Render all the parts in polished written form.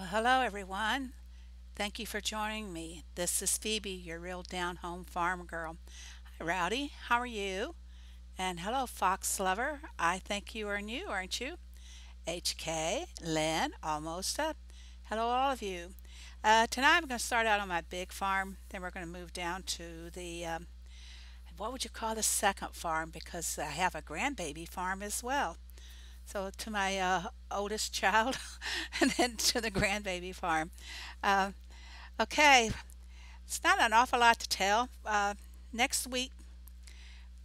Hello, everyone. Thank you for joining me. This is Phoebe, your real down home farm girl. Hi, Rowdy. How are you? And hello, Fox Lover. I think you are new, aren't you? HK, Lynn, almost up. Hello, all of you. Tonight, I'm going to start out on my big farm. Then we're going to move down to the what would you call the second farm? Because I have a grandbaby farm as well. So to my oldest child, and then to the grandbaby farm. Uh, okay, it's not an awful lot to tell. Next week,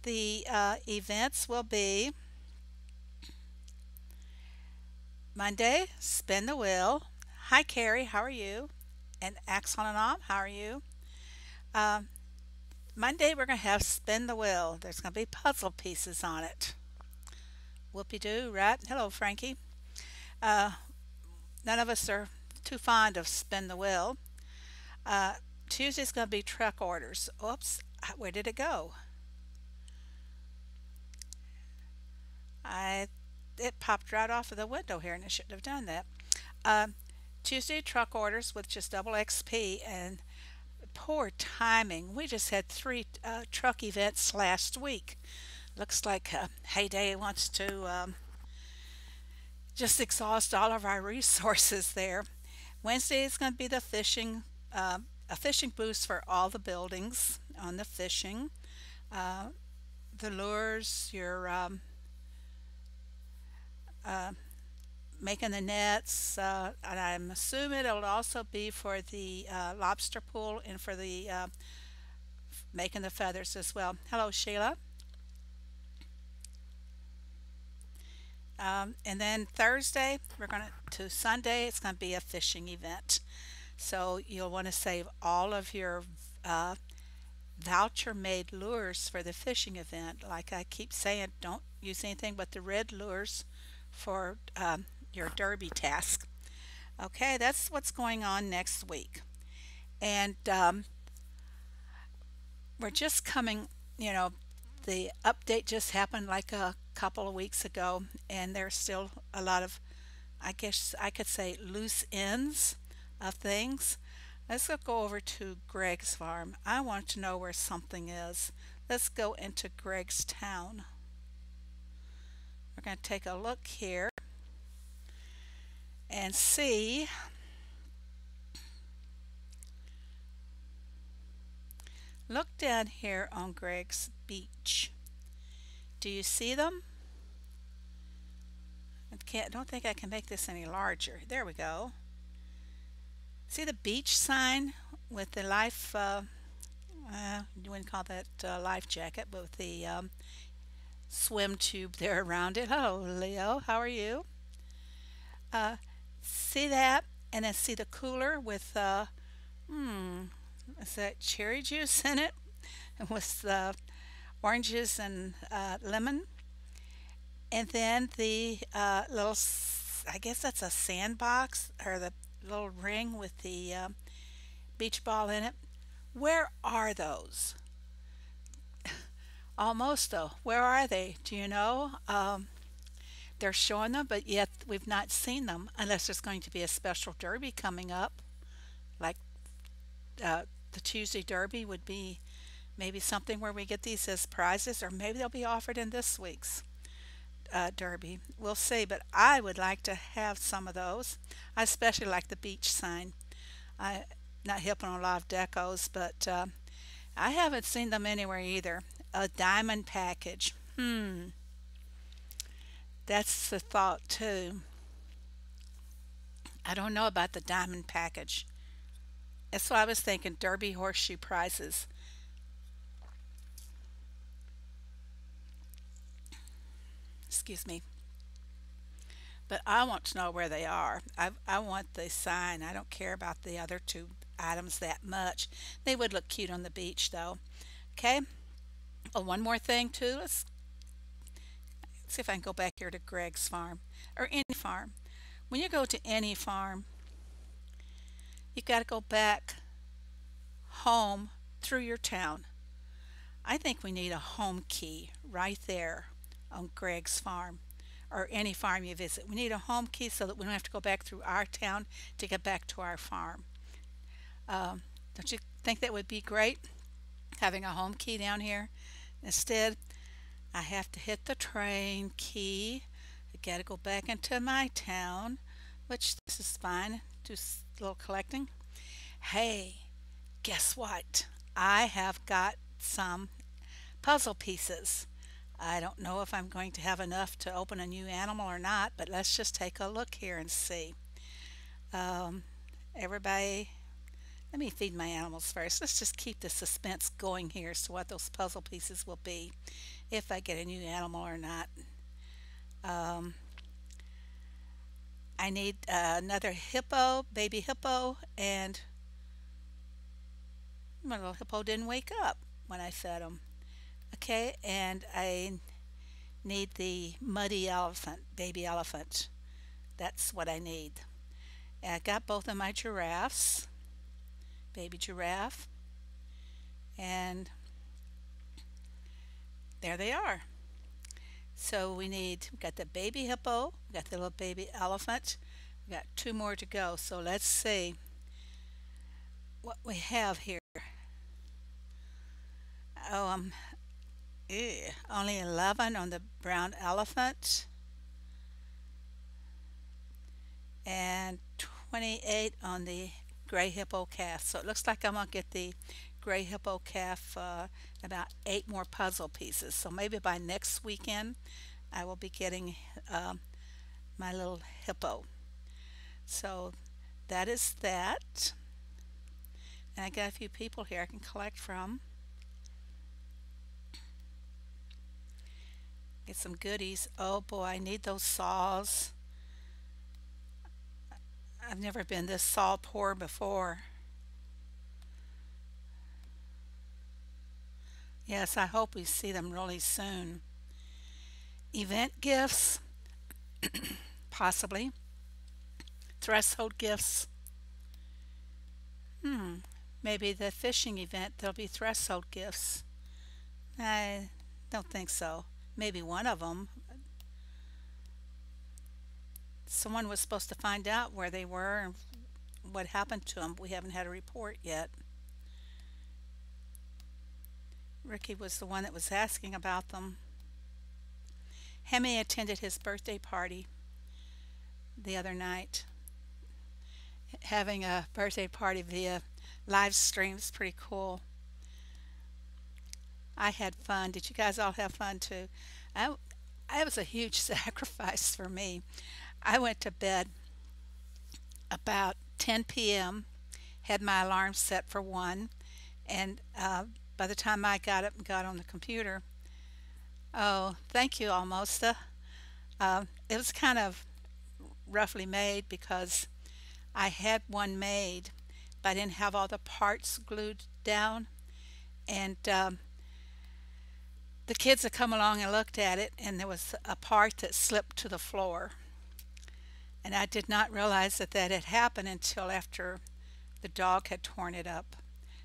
the events will be Monday, spin the wheel. Hi, Carrie, how are you? And Axel and Om, how are you? Um, Monday, we're going to have spin the wheel. There's going to be puzzle pieces on it. Whoopie doo, right? Hello, Frankie. Uh, None of us are too fond of spin the wheel. Uh, Tuesday's going to be truck orders. Oops, where did it go? I It popped right off of the window here, and it shouldn't have done that. Um, Tuesday truck orders with just double XP, and poor timing. We just had three truck events last week. Looks like Heyday wants to just exhaust all of our resources there. Wednesday is going to be the fishing, a fishing boost for all the buildings on the fishing. Uh, the lures, your uh, making the nets, and I'm assuming it'll also be for the lobster pool and for the making the feathers as well. Hello, Sheila. And then Thursday, we're going to Sunday, it's going to be a fishing event. So you'll want to save all of your uh, voucher made lures for the fishing event. Like I keep saying, don't use anything but the red lures for your derby task. Okay, that's what's going on next week. And we're just coming, you know, the update just happened like a couple of weeks ago, and there's still a lot of, I guess I could say, loose ends of things. Go over to Greg's farm. I want to know where something is. Let's go into Greg's town. We're going to take a look here and see. Look down here on Greg's beach. Do you see them? Don't think I can make this any larger. There we go. See the beach sign with the life, you wouldn't call that life jacket, but with the swim tube there around it. Hello, Leo. How are you? Uh, See that? And then see the cooler with, hmm, is that cherry juice in it? With oranges and lemon. And then the I guess that's a sandbox or the little ring with the beach ball in it. Where are those? Almost though. Where are they? Do you know? They're showing them, but yet we've not seen them unless there's going to be a special derby coming up. Like the Tuesday derby would be maybe something where we get these as prizes, or maybe they'll be offered in this week's derby. We'll see, but I would like to have some of those. I especially like the beach sign. I not hip on a lot of decos, but I haven't seen them anywhere either. A diamond package. That's the thought too. I don't know about the diamond package. That's what I was thinking. Derby horseshoe prizes. Excuse me. But I want to know where they are. I want the sign. I don't care about the other two items that much. They would look cute on the beach though. Okay. Oh, one more thing too. Let's see if I can go back here to Greg's farm or any farm. When you go to any farm, you got to go back home through your town. I think we need a home key right there on Greg's farm. or any farm you visit. We need a home key so that we don't have to go back through our town to get back to our farm. Don't you think that would be great, having a home key down here? Instead, I have to hit the train key. I gotta go back into my town, which this is fine. Do a little collecting. Hey, guess what? I have got some puzzle pieces. I don't know if I'm going to have enough to open a new animal or not, but let's just take a look here and see. Um, Everybody, let me feed my animals first. Let's just keep the suspense going here as to what those puzzle pieces will be, if I get a new animal or not. Um, I need another hippo, baby hippo, and my little hippo didn't wake up when I fed him. Okay, and I need the muddy elephant, baby elephant. That's what I need. And I got both of my giraffes, baby giraffe, and there they are. So we got the baby hippo, we got the little baby elephant, we got two more to go. So let's see what we have here. Oh, only 11 on the brown elephant and 28 on the gray hippo calf. So it looks like I'm gonna get the gray hippo calf about 8 more puzzle pieces. So maybe by next weekend I will be getting my little hippo. So that is that. And I got a few people here I can collect from. Get some goodies. Oh boy, I need those saws. I've never been this saw poor before. Yes, I hope we see them really soon. Event gifts, possibly. Threshold gifts. Maybe the fishing event there'll be threshold gifts. I don't think so. Maybe one of them. Someone was supposed to find out where they were and what happened to them. We haven't had a report yet. Ricky was the one that was asking about them. Hemi attended his birthday party the other night. Having a birthday party via live stream is pretty cool. I had fun. Did you guys all have fun too? I, it was a huge sacrifice for me. I went to bed about 10 p.m., had my alarm set for 1, and by the time I got up and got on the computer, oh, thank you, Almosta. It was kind of roughly made because I had one made, but I didn't have all the parts glued down, and the kids had come along and looked at it, and there was a part that slipped to the floor. And I did not realize that that had happened until after the dog had torn it up.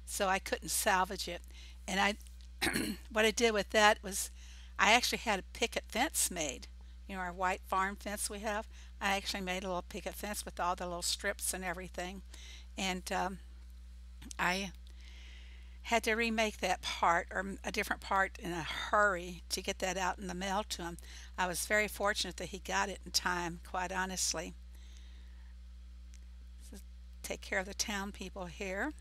So I couldn't salvage it. And what I did with that was I actually had a picket fence made. You know, our white farm fence we have. I actually made a little picket fence with all the little strips and everything. And I had to remake that part or a different part in a hurry to get that out in the mail to him. I was very fortunate that he got it in time, quite honestly. So take care of the town people here.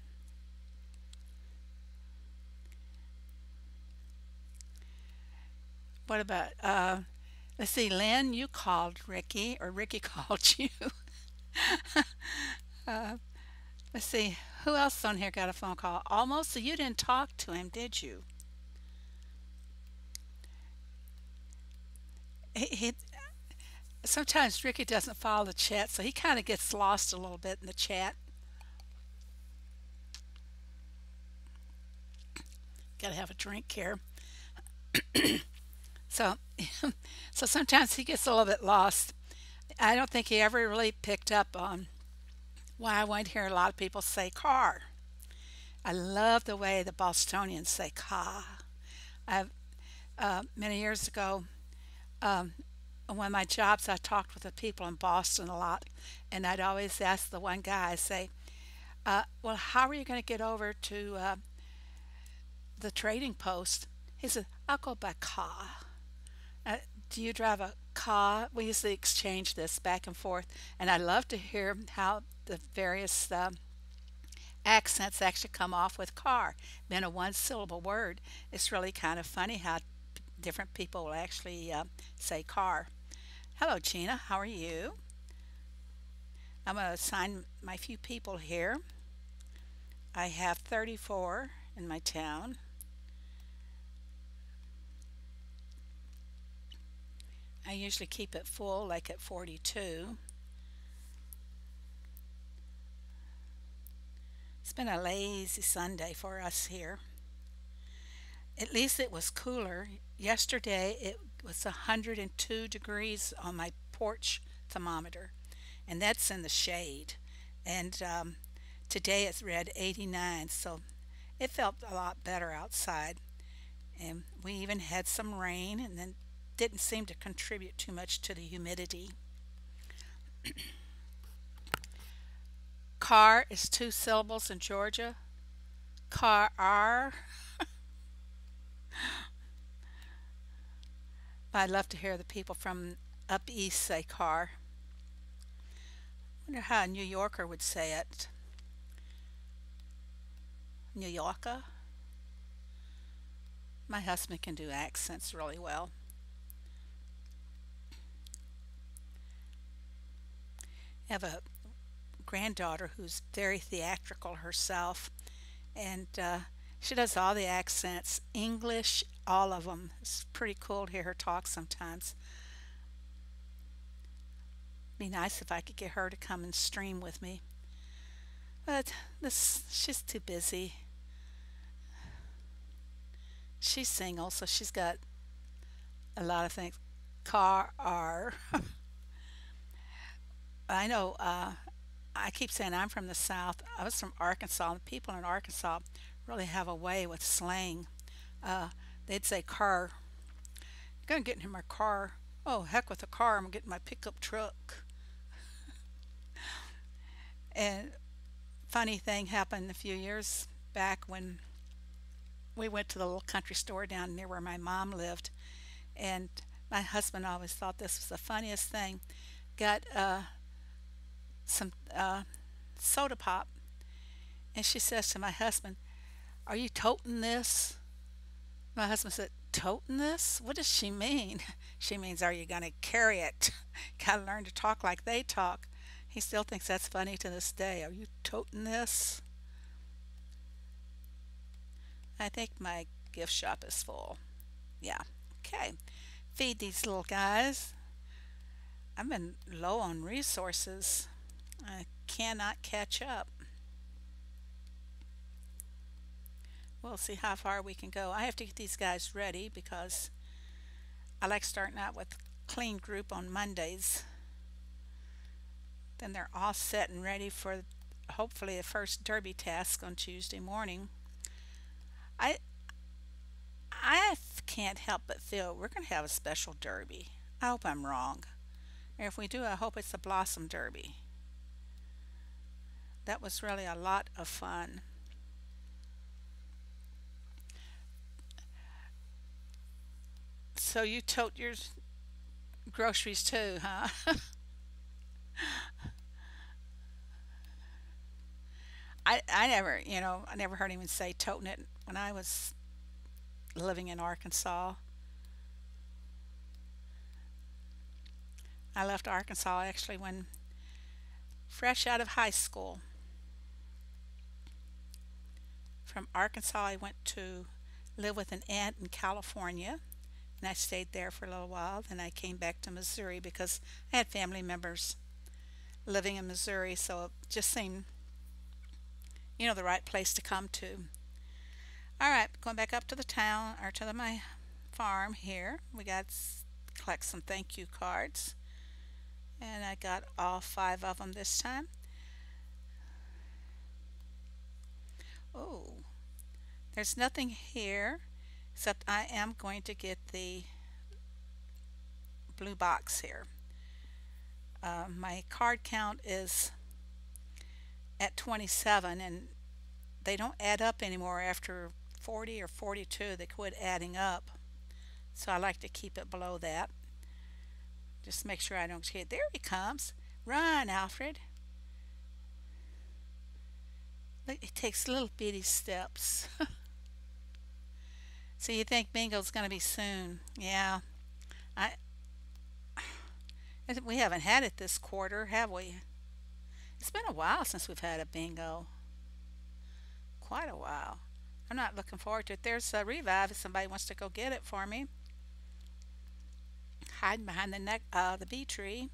What about, let's see, Lynn, you called Ricky, or Ricky called you. uh, let's see, who else on here got a phone call? Almost, so you didn't talk to him, did you? He sometimes Ricky doesn't follow the chat, so he kind of gets lost a little bit in the chat. Got to have a drink here. So, so sometimes he gets a little bit lost. I don't think he ever really picked up on why I won't hear a lot of people say car. I love the way the Bostonians say car. I've many years ago, um, One of my jobs, I talked with the people in Boston a lot, and I'd always ask the one guy, I say, well, how are you going to get over to the trading post? He said, I'll go by car. Uh, do you drive a car? We usually exchange this back and forth, and I love to hear how the various accents actually come off with car. Being a one syllable word, it's really kind of funny how different people will actually say car. Hello, Gina. How are you? I'm going to assign my few people here. I have 34 in my town. I usually keep it full, like at 42. It's been a lazy Sunday for us here. At least it was cooler. Yesterday it was 102 degrees on my porch thermometer, and that's in the shade. And today it's read 89, so it felt a lot better outside. And we even had some rain, and then didn't seem to contribute too much to the humidity. Car is two syllables in Georgia. Car. I'd love to hear the people from up east say car. Wonder how a New Yorker would say it. New Yorker. My husband can do accents really well. I have a granddaughter who's very theatrical herself, and she does all the accents, English, all of them. It's pretty cool to hear her talk sometimes. Be nice if I could get her to come and stream with me, but this she's too busy. She's single, so she's got a lot of things. Car R. I know. I keep saying I'm from the South. I was from Arkansas. And people in Arkansas really have a way with slang. Uh, they'd say car. I'm gonna get into my car. Oh, heck with the car. I'm getting my pickup truck. And funny thing happened a few years back when we went to the little country store down near where my mom lived, and my husband always thought this was the funniest thing. Got some soda pop, and she says to my husband, "Are you toting this?" My husband said, "Toting this? What does she mean?" She means, "Are you going to carry it?" Gotta learn to talk like they talk. He still thinks that's funny to this day. Are you toting this? I think my gift shop is full. Yeah. Okay. Feed these little guys. I've been low on resources. I cannot catch up. We'll see how far we can go. I have to get these guys ready because I like starting out with clean group on Mondays. Then they're all set and ready for hopefully the first derby task on Tuesday morning. I can't help but feel we're going to have a special derby. I hope I'm wrong. And if we do, I hope it's a Blossom Derby. That was really a lot of fun. So you tote your groceries too, huh? I never, I never heard anyone say toting it when I was living in Arkansas. I left Arkansas actually when fresh out of high school. From Arkansas, I went to live with an aunt in California, and I stayed there for a little while. Then I came back to Missouri because I had family members living in Missouri, so it just seemed, the right place to come to. All right, going back up to the town or to my farm here. We got collect some thank you cards, and I got all 5 of them this time. Oh, there's nothing here except I am going to get the blue box here. My card count is at 27, and they don't add up anymore after 40 or 42. They quit adding up. So I like to keep it below that. Just make sure I don't get. There he comes. Run, Alfred. Look, it takes little bitty steps. So you think bingo's going to be soon? Yeah. I we haven't had it this quarter, have we? It's been a while since we've had a bingo. Quite a while. I'm not looking forward to it. There's a revive if somebody wants to go get it for me. Hiding behind the bee tree.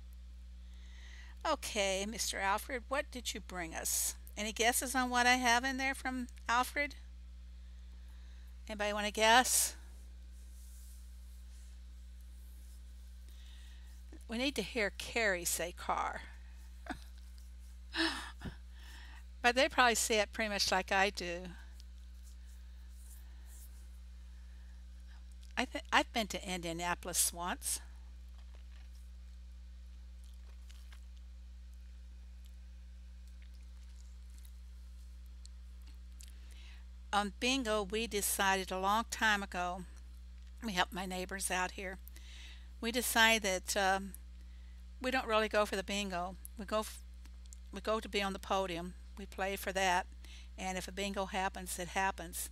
Okay, Mr. Alfred, what did you bring us? Any guesses on what I have in there from Alfred? Anybody want to guess? We need to hear Carrie say car. But they probably say it pretty much like I do. I've been to Indianapolis once. On bingo, we decided a long time ago, we helped my neighbors out here. We decided that we don't really go for the bingo. We go to be on the podium. We play for that, and if a bingo happens, it happens.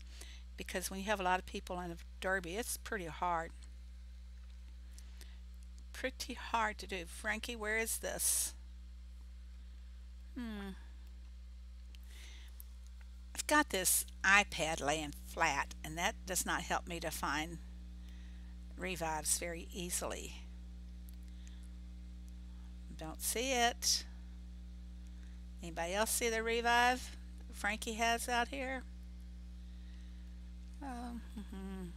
Because when you have a lot of people in a derby, it's pretty hard. Pretty hard to do. Frankie, where is this? I've got this iPad laying flat, and that does not help me to find revives very easily. Don't see it. Anybody else see the revive Frankie has out here? Um, mhm.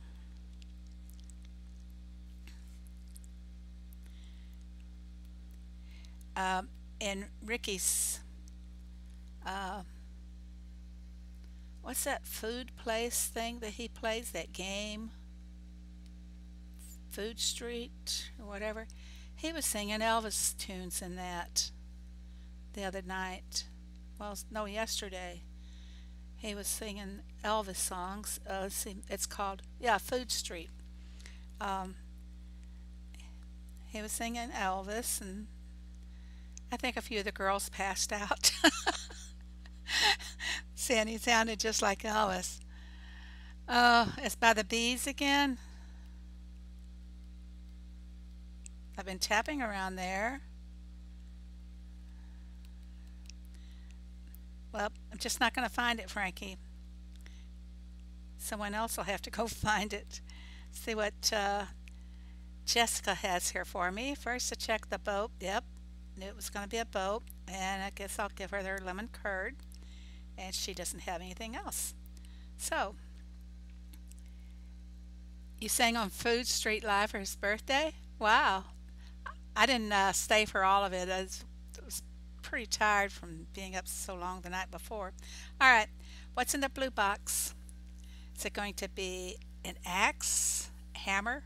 And Ricky's, uh, what's that food place thing that he plays? That game, Food Street or whatever. He was singing Elvis tunes in that the other night. Well, no, yesterday. He was singing Elvis songs. It's called, yeah, Food Street. Um, he was singing Elvis, and I think a few of the girls passed out. Saying he sounded just like Elvis. Oh, it's by the bees again. I've been tapping around there. Well, I'm just not going to find it, Frankie. Someone else will have to go find it. See what Jessica has here for me. First, to check the boat. Yep, knew it was going to be a boat. And I guess I'll give her their lemon curd. And she doesn't have anything else. So, you sang on Food Street Live for his birthday? Wow. I didn't stay for all of it. I was pretty tired from being up so long the night before. All right, what's in the blue box? Is it going to be an axe, hammer,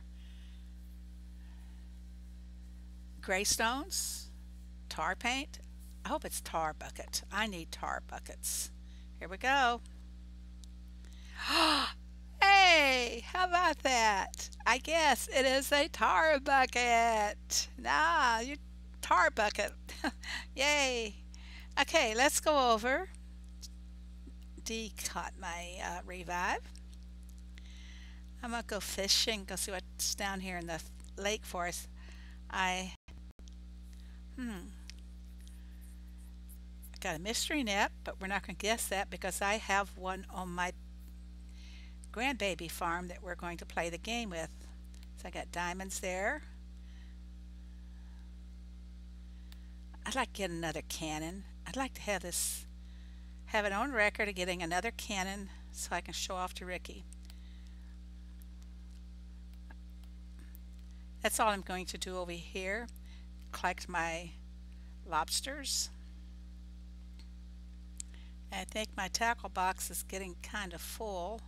gray stones, tar paint? I hope it's tar bucket. I need tar buckets. Here we go. Hey, how about that? I guess it is a tar bucket. Nah, you tar bucket. Yay. Okay, let's go over. D caught my revive. I'm gonna go fishing, go see what's down here in the lake for us. I got a mystery net, but we're not gonna guess that because I have one on my grandbaby farm that we're going to play the game with. So I got diamonds there. I'd like to get another cannon. I'd like to have it on record of getting another cannon so I can show off to Ricky. That's all I'm going to do over here. Collect my lobsters. I think my tackle box is getting kind of full.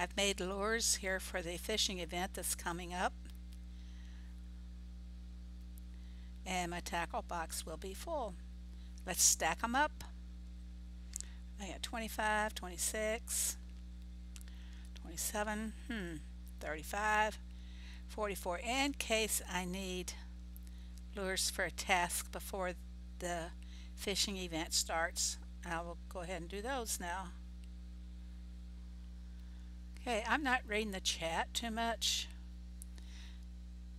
I've made lures here for the fishing event that's coming up. and my tackle box will be full. Let's stack them up. I got 25, 26, 27, 35, 44 in case I need lures for a task before the fishing event starts. I will go ahead and do those now. Okay, I'm not reading the chat too much.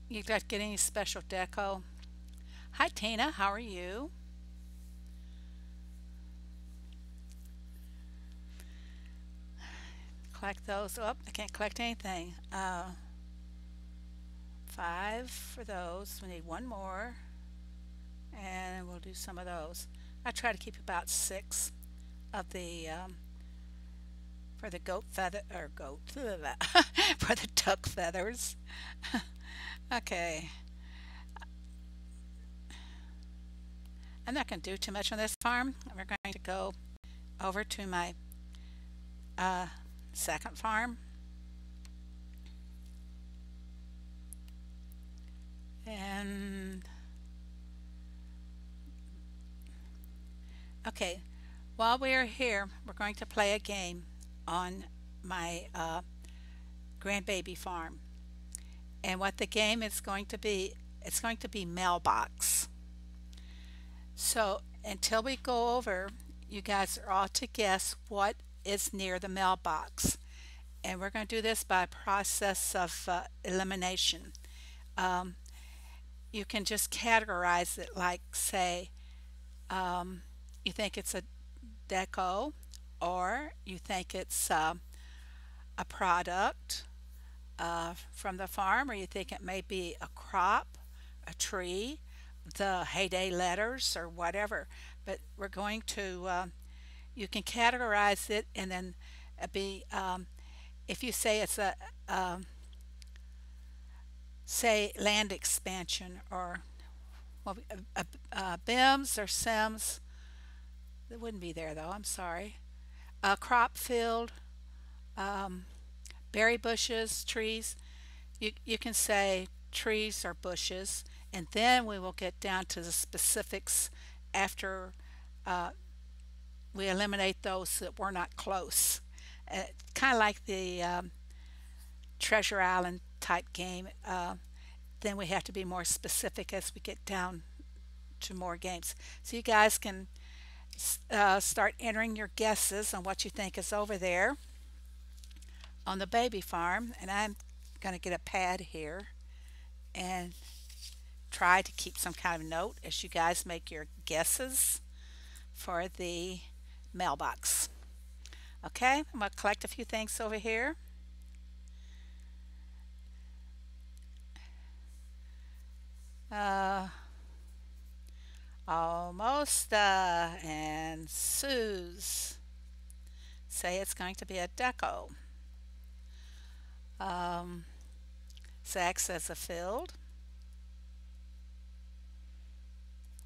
You got get any special deco? Hi Tina, how are you? Collect those. Oh, I can't collect anything. 5 for those. We need one more, and we'll do some of those. I try to keep about 6 of the for the goat feather or goat for the duck feathers. Okay, I'm not going to do too much on this farm. We're going to go over to my uh, second farm, and okay, while we are here, we're going to play a game on my grandbaby farm. And what the game is going to be, it's going to be mailbox. So until we go over, you guys are all to guess what is near the mailbox. And we're going to do this by process of elimination. Um, you can just categorize it like, say, you think it's a deco, or you think it's a product from the farm, or you think it may be a crop, a tree, the Heyday letters, or whatever. But we're going to, you can categorize it, and then be, if you say it's a, say land expansion, or well, BIMS or SIMS, it wouldn't be there though, I'm sorry. A crop field, um, berry bushes, trees. You can say trees or bushes, and then we will get down to the specifics after uh, we eliminate those that were not close. Kind of like the Treasure Island type game. Then we have to be more specific as we get down to more games. So you guys can start entering your guesses on what you think is over there on the baby farm. And I'm going to get a pad here and try to keep some kind of note as you guys make your guesses for the mailbox. Okay, I'm going to collect a few things over here. Uh, Almost, and Sue's say it's going to be a deco. Zach says a field.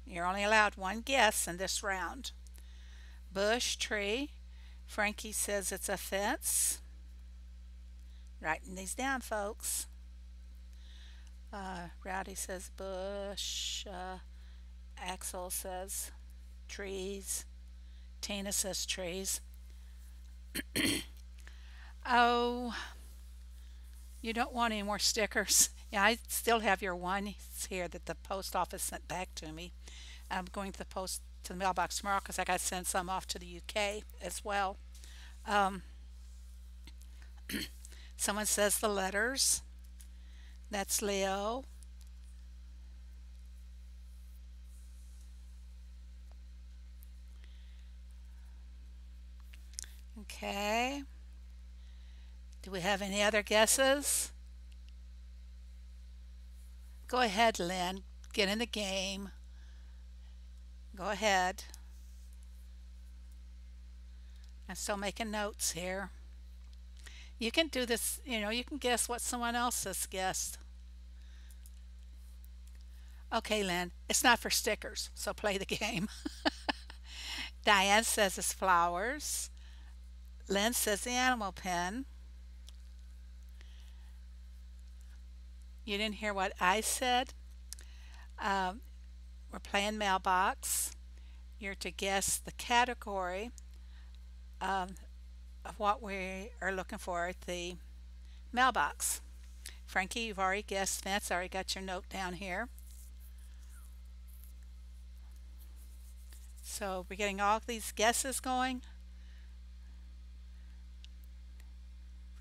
You're only allowed one guess in this round. Bush, tree. Frankie says it's a fence. Writing these down, folks. Rowdy says bush. Axel says trees. Tina says trees. Oh, you don't want any more stickers? Yeah, I still have your one here that the post office sent back to me. I'm going to the post to the mailbox tomorrow because I got to send some off to the UK as well. Um, Someone says the letters. That's Leo. Okay. Do we have any other guesses? Go ahead, Lynn. Get in the game. Go ahead. I'm still making notes here. You can do this, you can guess what someone else has guessed. Okay, Lynn, it's not for stickers, so play the game. Diane says it's flowers. Lynn says the animal pen. You didn't hear what I said. Um, We're playing mailbox. You're to guess the category um, of what we are looking for at the mailbox. Frankie, you've already guessed fence. I already got your note down here. So we're getting all these guesses going.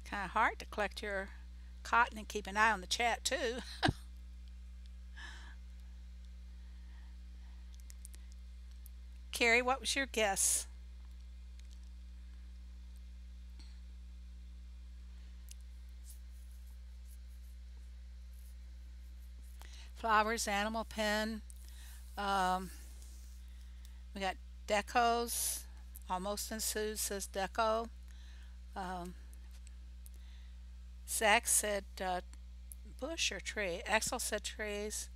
Kind of hard to collect your cotton and keep an eye on the chat too. Carrie, what was your guess? Flowers, animal pen. Um, we got decos. Almost in Sue says deco. Um, Zach said bush or tree. Axel said trees.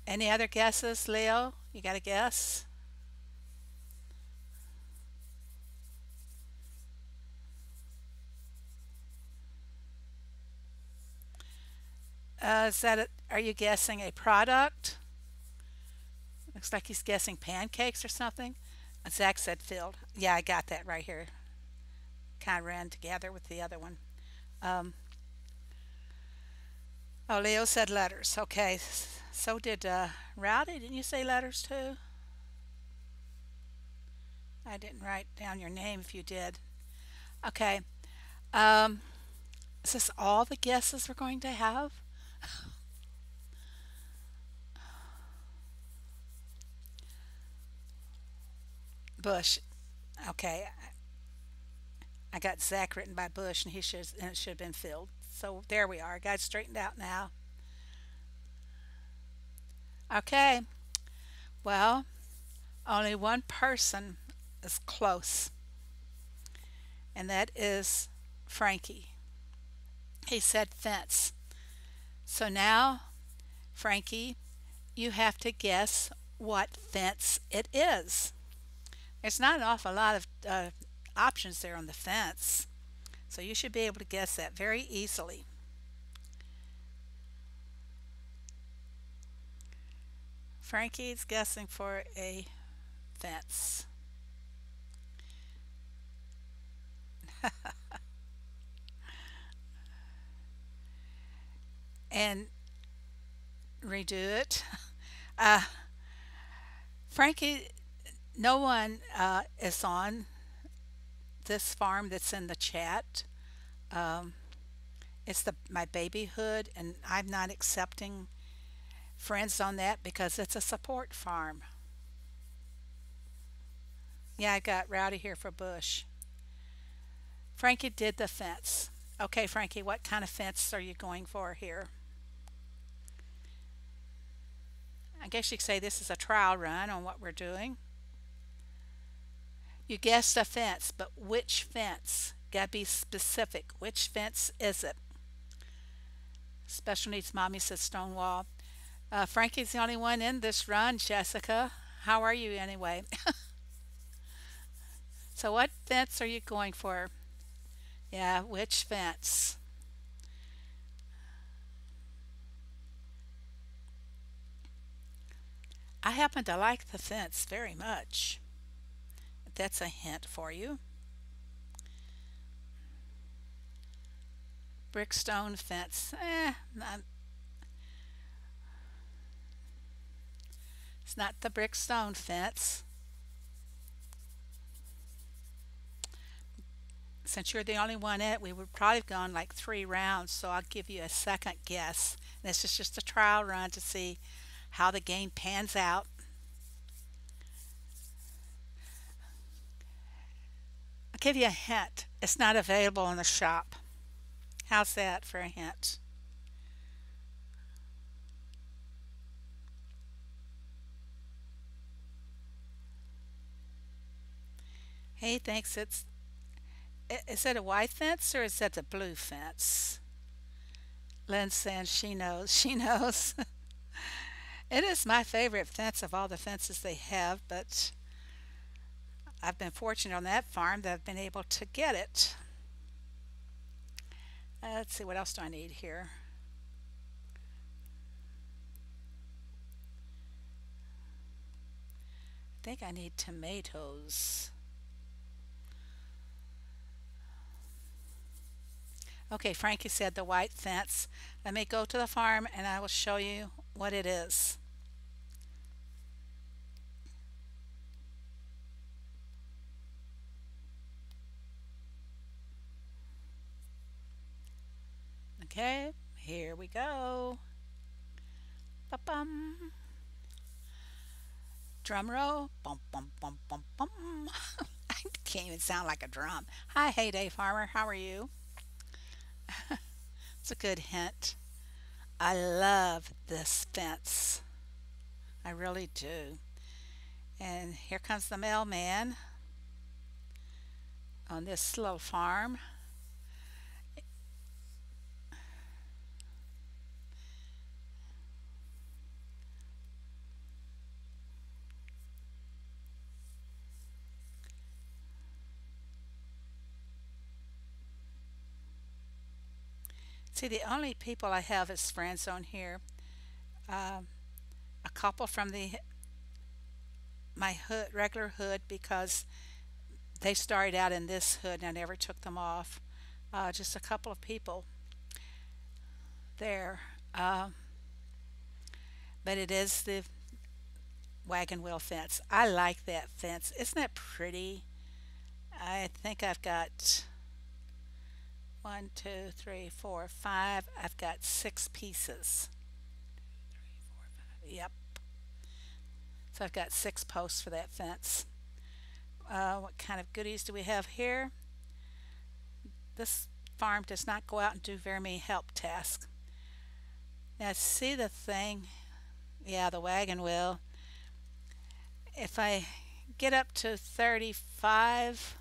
Any other guesses, Leo? You got a guess? Are you guessing a product? Looks like he's guessing pancakes or something. Zach said filled. Yeah, I got that right here. Kind of ran together with the other one. Um, oh, Leo said letters. Okay, so did Rowdy. Didn't you say letters too? I didn't write down your name if you did. Okay. Um, is this all the guesses we're going to have? Bush. Okay, I got Zach written by Bush, and it should have been filled. So there we are. Got it straightened out now. Okay. Well, only one person is close, and that is Frankie. He said fence. So now, Frankie, you have to guess what fence it is. There's not an awful lot of options there on the fence, so you should be able to guess that very easily. Frankie's guessing for a fence. And redo it. Uh, Frankie, no one is on this farm that's in the chat. Um, it's my babyhood, and I'm not accepting friends on that because it's a support farm. Yeah, I got Rowdy here for Bush. Frankie did the fence. Okay, Frankie, what kind of fence are you going for here? I guess you could say this is a trial run on what we're doing. You guessed a fence, but which fence? Gotta be specific. Which fence is it? Special Needs Mommy says Stonewall. Frankie's the only one in this run, Jessica. How are you anyway? So what fence are you going for? Yeah, which fence? I happen to like the fence very much. That's a hint for you. Brickstone fence. It's not the brickstone fence. Since you're the only one in it, we would probably have gone like 3 rounds, so I'll give you a second guess. This is just a trial run to see how the game pans out. I'll give you a hint. It's not available in the shop. How's that for a hint? He thinks is it a white fence or is that the blue fence? Lynn saying she knows. She knows. It is my favorite fence of all the fences they have, but I've been fortunate on that farm that I've been able to get it. Let's see, what else do I need here? Think I need tomatoes. Okay, Frankie said the white fence. Let me go to the farm and I will show you what it is. Okay, here we go. Ba-bum. Drum roll. Bum, bum, bum, bum, bum. I can't even sound like a drum. Hi, Heyday Farmer. How are you? It's a good hint. I love this fence. I really do. And here comes the mailman on this little farm. See, the only people I have as friends on here, um, a couple from the my hood, regular hood, because they started out in this hood and I never took them off. Just a couple of people there. Um, but it is the wagon wheel fence. I like that fence. Isn't that pretty? I think I've got one, two, three, four, five. I've got six pieces. Yep. So I've got six posts for that fence. What kind of goodies do we have here? This farm does not go out and do very many help tasks. Now, see the thing? Yeah, the wagon wheel. If I get up to 35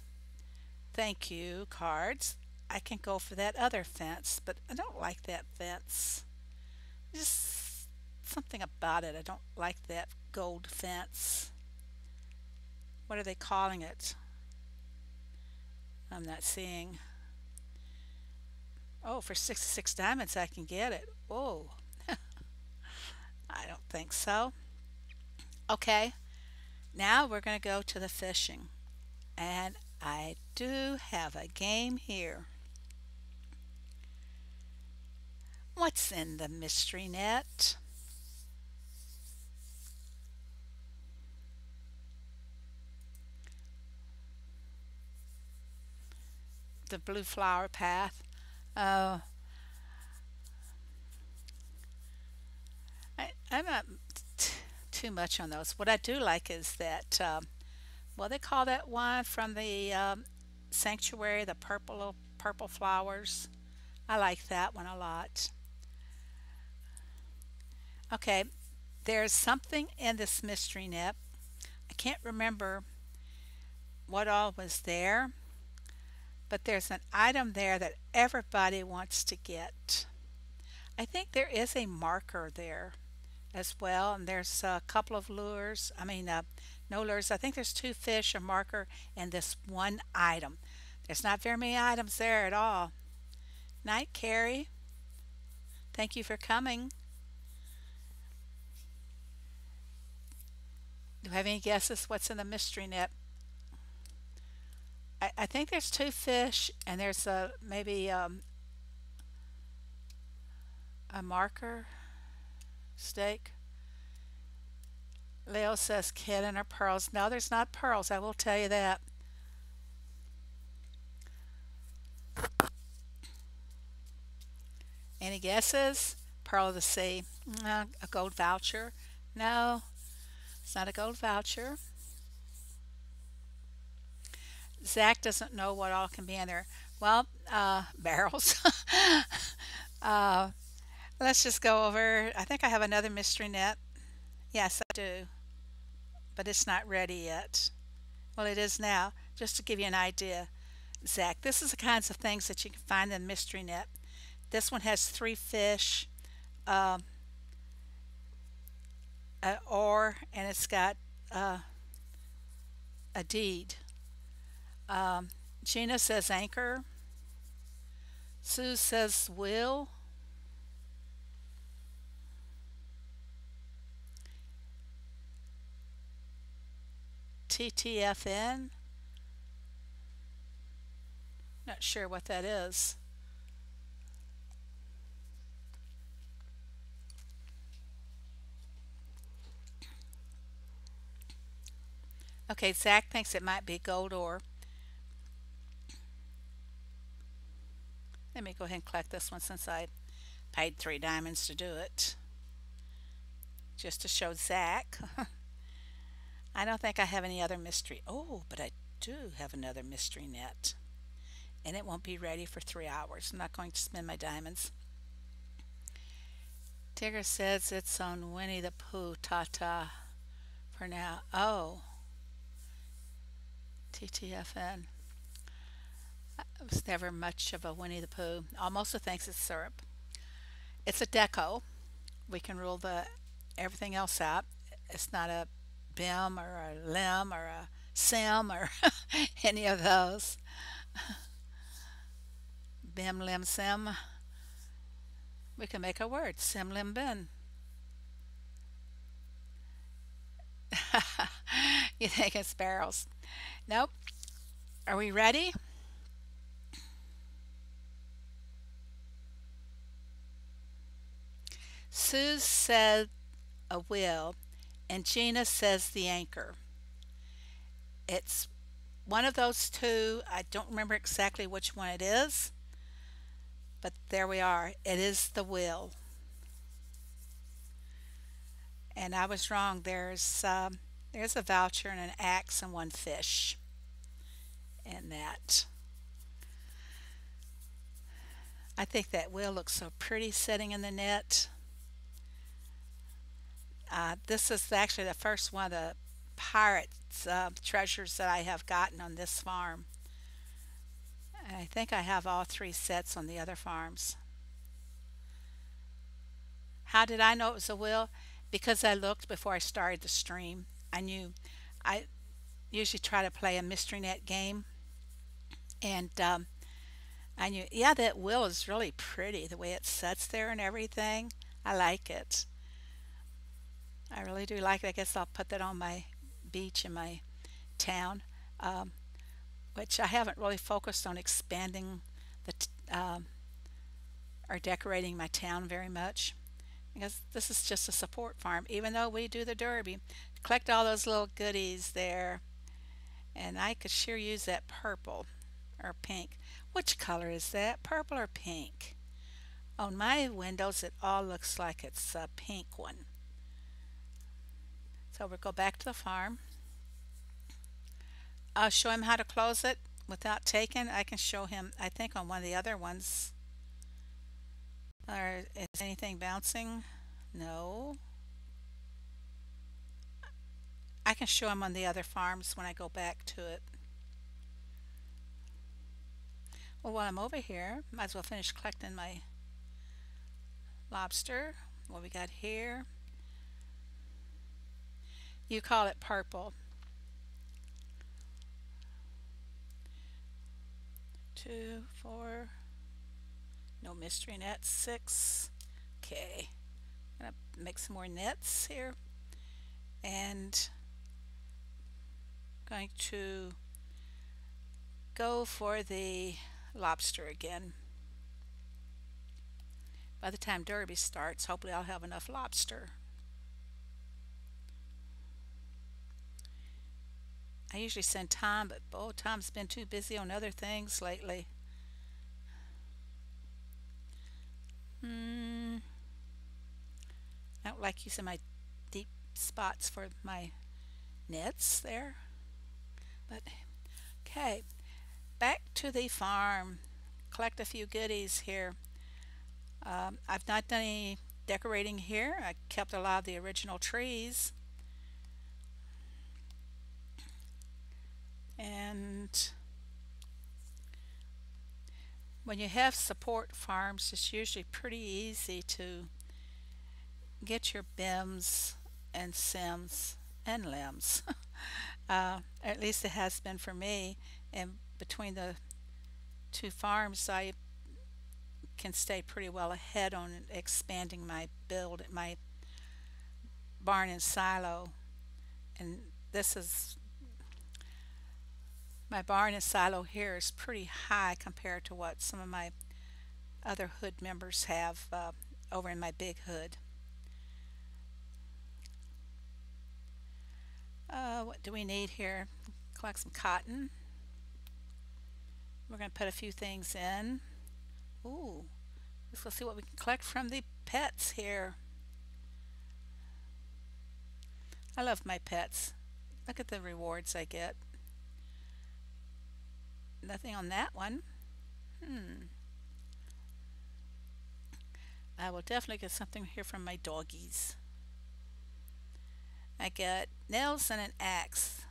thank you cards, I can go for that other fence, but I don't like that fence. Just something about it. I don't like that gold fence. What are they calling it? I'm not seeing. Oh, for 66 diamonds I can get it. Oh, I don't think so. Okay, now we're going to go to the fishing. And I do have a game here. What's in the mystery net? The blue flower path. Uh, I'm not too much on those. What I do like is that, well, they call that one from the sanctuary, the purple flowers. I like that one a lot. Okay, there's something in this mystery net. I can't remember what all was there, but there's an item there that everybody wants to get. I think there is a marker there as well, and there's a couple of lures. No lures. I think there's two fish, a marker, and this one item. There's not very many items there at all. Night, Carrie. Thank you for coming. Do you have any guesses what's in the mystery net? I think there's two fish, and there's maybe a marker steak. Leo says kid and her pearls. No, there's not pearls. I will tell you that. Any guesses? Pearl of the Sea. A gold voucher. No, it's not a gold voucher. Zach doesn't know what all can be in there. Well, barrels. uh, let's just go over. I think I have another mystery net. Yes, I do, but it's not ready yet. Well, it is now. Just to give you an idea, Zach, this is the kinds of things that you can find in the mystery net. This one has three fish, um, an oar, and it's got uh, a deed. Um, Gina says anchor. Sue says will. TTFN. Not sure what that is. Okay, Zach thinks it might be gold ore. Let me go ahead and collect this one since I paid 3 diamonds to do it. Just to show Zach. I don't think I have any other mystery. Oh, but I do have another mystery net. And it won't be ready for 3 hours. I'm not going to spend my diamonds. Tigger says it's on Winnie the Pooh, Tata, for now. Oh, TTFN. I was never much of a Winnie the Pooh. Almost thinks it's syrup. It's a deco. We can rule the everything else out. It's not a bim or a lim or a sim or any of those. Bim lim sim. We can make a word. Sim lim bin. You think it's barrels? Nope. Are we ready? Sue said a wheel, and Gina says the anchor. It's one of those two. I don't remember exactly which one it is, but there we are. It is the wheel. And I was wrong. There's a voucher and an axe and one fish in that. I think that wheel looks so pretty sitting in the net. This is actually the first one of the pirates treasures that I have gotten on this farm. And I think I have all 3 sets on the other farms. How did I know it was a wheel? Because I looked before I started the stream. I knew. I usually try to play a mystery net game, and I knew, yeah, that wheel is really pretty the way it sits there and everything. I like it. I really do like it. I guess I'll put that on my beach in my town, um, which I haven't really focused on expanding or decorating my town very much because this is just a support farm. Even though we do the derby, collect all those little goodies there, and I could sure use that purple or pink. Which color is that? Purple or pink? On my windows, it all looks like it's a pink one. So we'll go back to the farm. I'll show him how to close it without taking. I can show him, I think, on one of the other ones. Or is anything bouncing? No. I can show him on the other farms when I go back to it. Well, while I'm over here, might as well finish collecting my lobster. What we got here? You call it purple. 2, 4. No mystery nets. 6. Okay. I'm gonna make some more nets here, and going to go for the lobster again. By the time Derby starts, hopefully I'll have enough lobster. I usually send Tom, but oh, Tom's been too busy on other things lately. I don't like using my deep spots for my nets there. But okay, back to the farm. Collect a few goodies here. I've not done any decorating here. I kept a lot of the original trees. And when you have support farms, it's usually pretty easy to get your BIMs and SIMs and LIMs. At least it has been for me. And between the 2 farms, I can stay pretty well ahead on expanding my build, my barn and silo. And this is My barn and silo here is pretty high compared to what some of my other hood members have over in my big hood. What do we need here? Collect some cotton. We're going to put a few things in. Ooh, let's go see what we can collect from the pets here. I love my pets. Look at the rewards I get. Nothing on that one. Hmm. I will definitely get something here from my doggies. I get nails and an axe.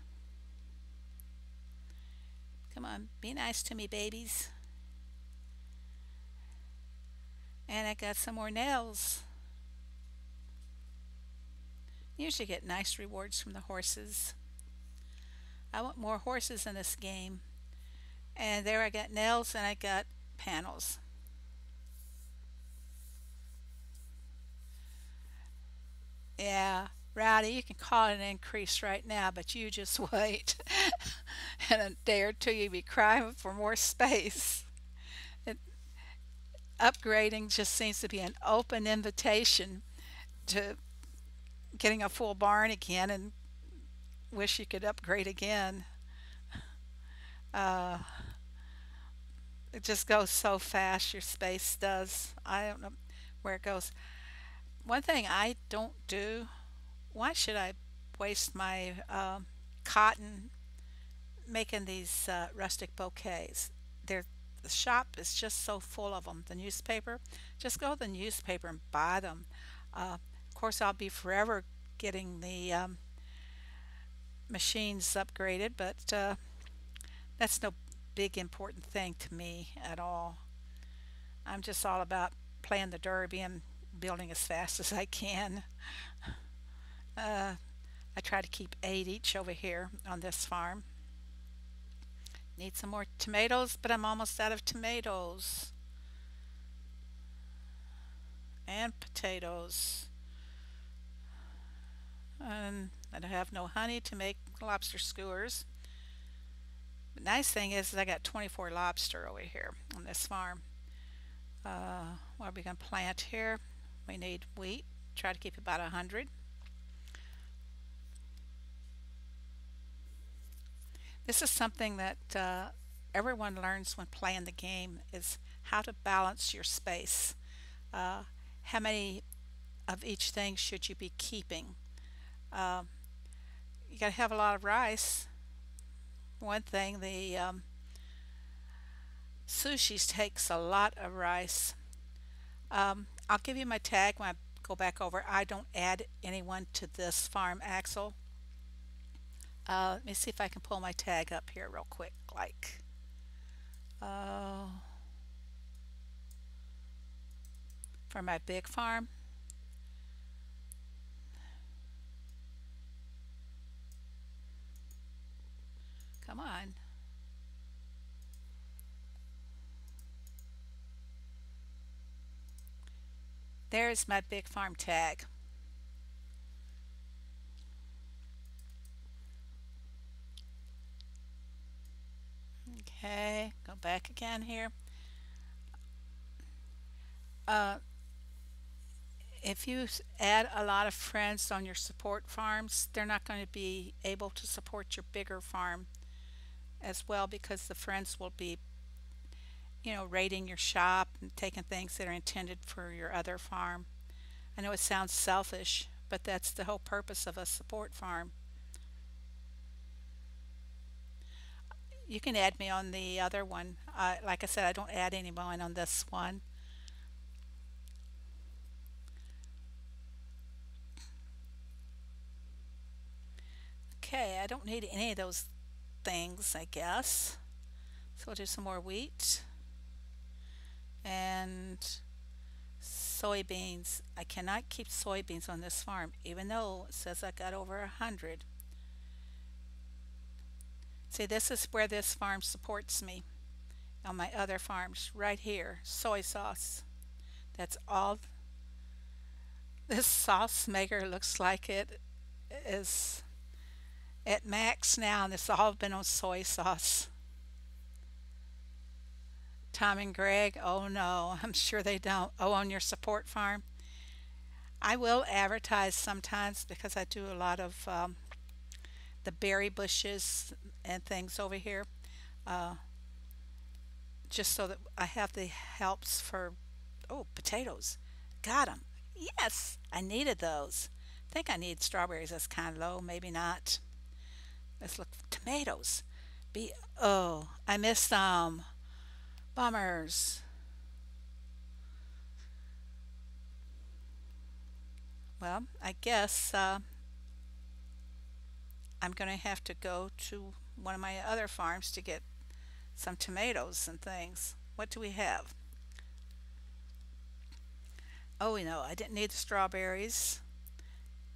Come on, be nice to me, babies. And I got some more nails. Usually get nice rewards from the horses. I want more horses in this game. And there I got nails and I got panels. Yeah, Rowdy, you can call it an increase right now, but you just wait. In a day or two, you'll be crying for more space. It, Upgrading just seems to be an open invitation to getting a full barn again and wish you could upgrade again. Uh, it just goes so fast, your space does. I don't know where it goes. One thing I don't do, why should I waste my cotton making these rustic bouquets? They're, the shop is just so full of them. The newspaper, just go to the newspaper and buy them. Of course, I'll be forever getting the machines upgraded, but that's no big important thing to me at all. I'm just all about playing the derby and building as fast as I can. Uh, I try to keep 8 each over here on this farm. Need some more tomatoes, but I'm almost out of tomatoes and potatoes. And I don't have no honey to make lobster skewers. The nice thing is I got 24 lobster over here on this farm. What are we going to plant here? We need wheat. Try to keep about 100. This is something that everyone learns when playing the game is how to balance your space. Uh, how many of each thing should you be keeping? Uh, you got to have a lot of rice. One thing, the sushi takes a lot of rice. I'll give you my tag when I go back over. I don't add anyone to this farm, Axel. Let me see if I can pull my tag up here real quick. Like, uh, for my big farm. Come on. There's my big farm tag. Okay, go back again here. Uh, if you add a lot of friends on your support farms, they're not going to be able to support your bigger farm as well because the friends will be, raiding your shop and taking things that are intended for your other farm. I know it sounds selfish, but that's the whole purpose of a support farm. You can add me on the other one. Like I said, I don't add anyone on this one. Okay, I don't need any of those things, I guess. So we'll do some more wheat and soybeans. I cannot keep soybeans on this farm, even though it says I got over 100. See, this is where this farm supports me on my other farms, right here. Soy sauce. That's all this sauce maker looks like. It is at max now, and it's all been on soy sauce. Tom and Greg, oh no, I'm sure they don't. Oh, on your support farm? I will advertise sometimes because I do a lot of the berry bushes and things over here, uh, just so that I have the helps for, oh, potatoes. Got them. Yes, I needed those. I think I need strawberries. That's kind of low. Maybe not. Let's look for tomatoes. Be oh, I missed them. Bummers. Well, I guess I'm going to have to go to one of my other farms to get some tomatoes and things. What do we have? Oh, I didn't need the strawberries.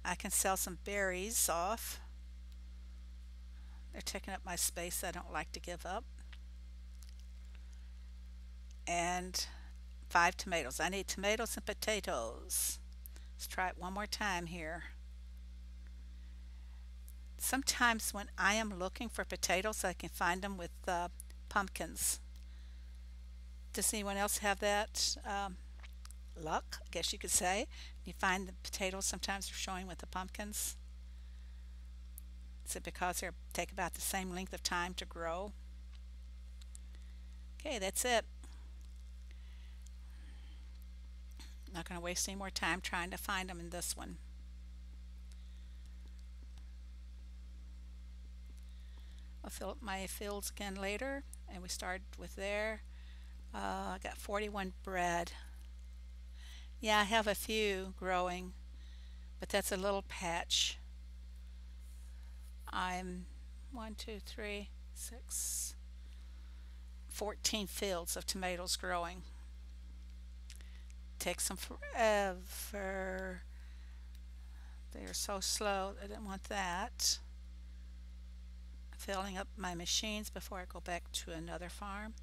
I can sell some berries off. They're taking up my space I don't like to give up. And 5 tomatoes. I need tomatoes and potatoes. Let's try it one more time here. Sometimes when I am looking for potatoes, I can find them with pumpkins. Does anyone else have that luck? I guess you could say. You find the potatoes sometimes are showing with the pumpkins. Is it because they take about the same length of time to grow? Okay, that's it. Not going to waste any more time trying to find them in this one. I'll fill up my fields again later, and we started with there. I got 41 bread. Yeah, I have a few growing, but that's a little patch. I'm 1, 2, 3, 6, 14 fields of tomatoes growing. Takes them forever. They are so slow. I didn't want that. Filling up my machines before I go back to another farm.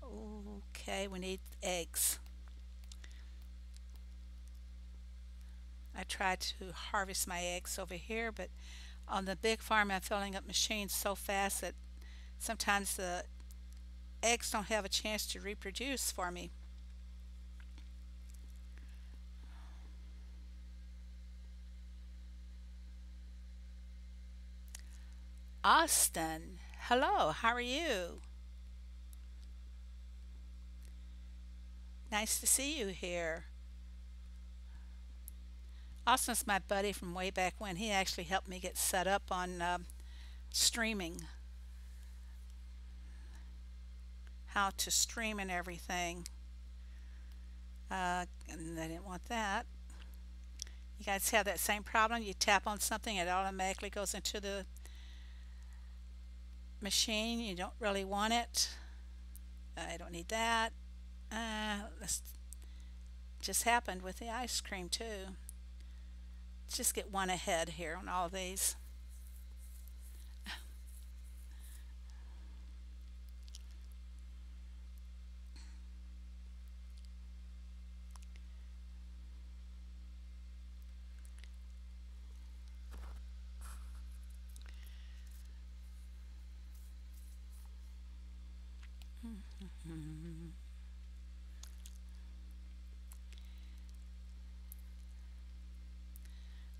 Okay, we need eggs. I tried to harvest my eggs over here, but on the big farm I'm filling up machines so fast that sometimes the eggs don't have a chance to reproduce for me. Austin, hello, how are you? Nice to see you here. Austin's my buddy from way back when. He actually helped me get set up on streaming, how to stream and everything. And I didn't want that. You guys have that same problem? You tap on something, it automatically goes into the machine. You don't really want it. I don't need that. This just happened with the ice cream too. Let's just get one ahead here on all these.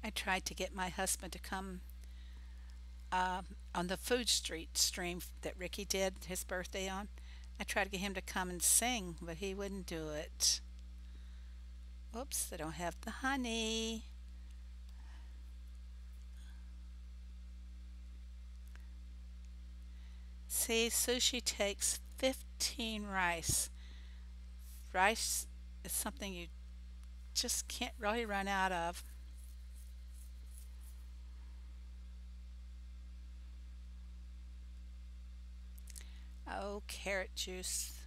I tried to get my husband to come on the food street stream that Ricky did his birthday on. I tried to get him to come and sing, but he wouldn't do it. Oops, they don't have the honey. See, sushi takes 15 rice. Rice is something you just can't really run out of. Oh, carrot juice.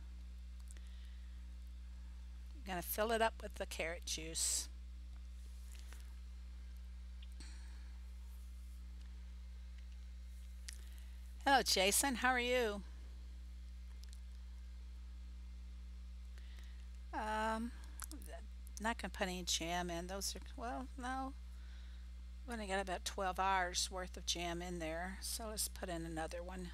I'm gonna fill it up with the carrot juice. Hello, Jason. How are you? Um, not gonna put any jam in. Those are, well, no. I'm gonna only got about 12 hours worth of jam in there, so let's put in another one.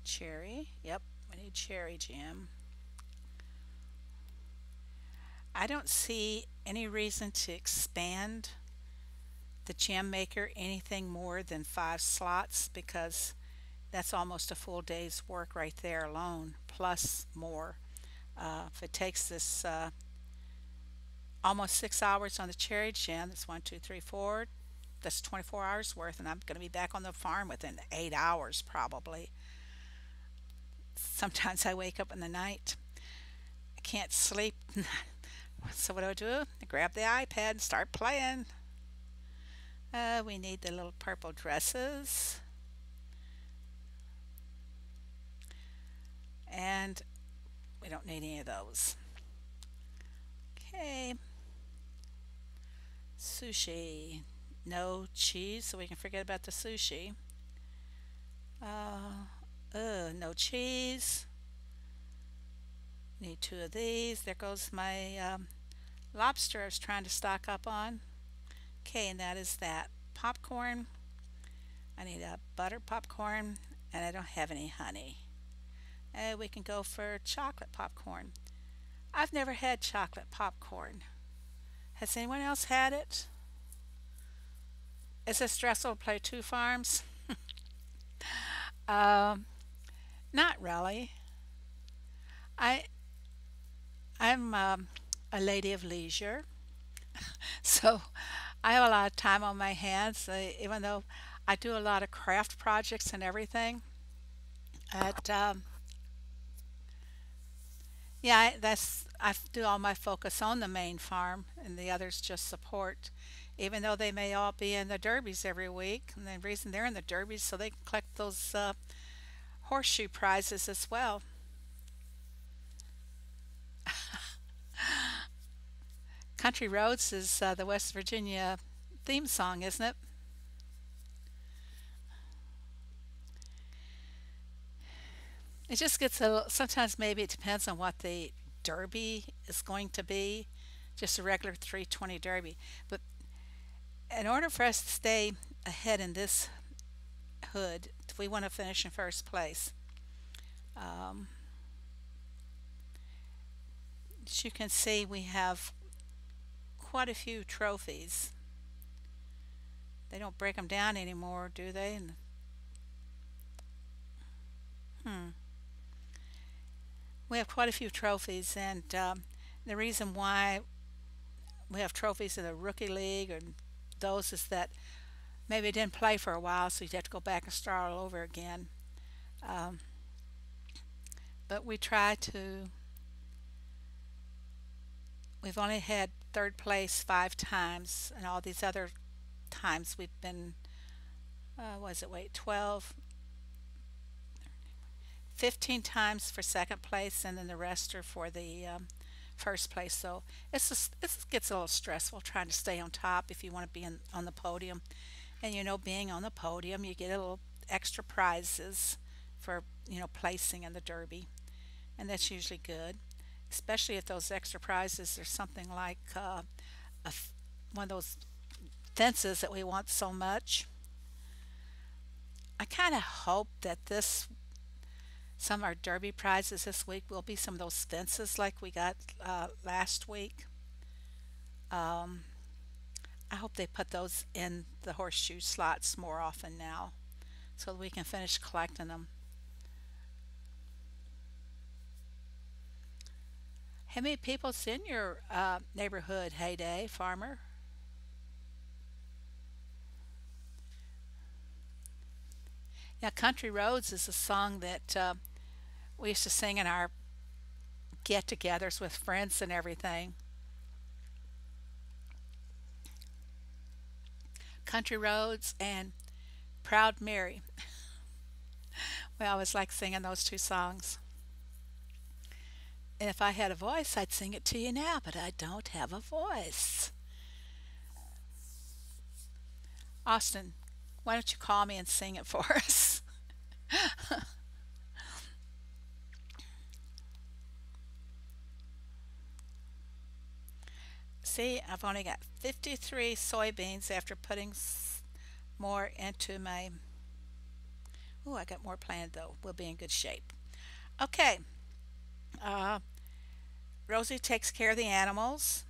Cherry. Yep, we need cherry jam. I don't see any reason to expand the jam maker anything more than 5 slots because that's almost a full day's work right there alone, plus more. If it takes this almost 6 hours on the cherry jam, that's 1, 2, 3, 4. That's 24 hours worth, and I'm going to be back on the farm within 8 hours probably. Sometimes I wake up in the night, I can't sleep. So what do? I grab the iPad and start playing. We need the little purple dresses. And we don't need any of those. Okay. Sushi. No cheese, so we can forget about the sushi. No cheese. Need 2 of these. There goes my lobster I was trying to stock up on. Okay, and that is that. Popcorn. I need a butter popcorn, and I don't have any honey. We can go for chocolate popcorn. I've never had chocolate popcorn. Has anyone else had it? Is it stressful to play 2 farms? Um, Not really. I I'm a lady of leisure, so I have a lot of time on my hands. Even though I do a lot of craft projects and everything, at yeah, I do all my focus on the main farm, and the others just support. Even though they may all be in the derbies every week, and the reason they're in the derbies so they can collect those horseshoe prizes as well. Country Roads is the West Virginia theme song, isn't it? It just gets a little, sometimes maybe it depends on what the derby is going to be, just a regular 320 derby. But in order for us to stay ahead in this hood, if we want to finish in first place, um, as you can see, we have quite a few trophies. They don't break them down anymore, do they? Hmm. We have quite a few trophies, and the reason why we have trophies in the rookie league or those is that maybe it didn't play for a while, so you'd have to go back and start all over again. Um, but we try to. We've only had third place 5 times, and all these other times we've been. Was it wait 12, 15 times for second place, and then the rest are for the first place. So it gets a little stressful trying to stay on top if you want to be on the podium. And being on the podium, you get a little extra prizes for placing in the derby, and that's usually good. Especially if those extra prizes are something like a f one of those fences that we want so much. I kind of hope that this some of our derby prizes this week will be some of those fences like we got last week. Um, I hope they put those in the horseshoe slots more often now so that we can finish collecting them. How many people's in your neighborhood, Heyday Farmer? Yeah, Country Roads is a song that we used to sing in our get-togethers with friends and everything. Country Roads and Proud Mary. We always like singing those 2 songs. And if I had a voice, I'd sing it to you now, but I don't have a voice. Austin, why don't you call me and sing it for us? See, I've only got 53 soybeans after putting more into my. Oh, I got more planned though. We'll be in good shape. Okay. Uh, Rosie takes care of the animals.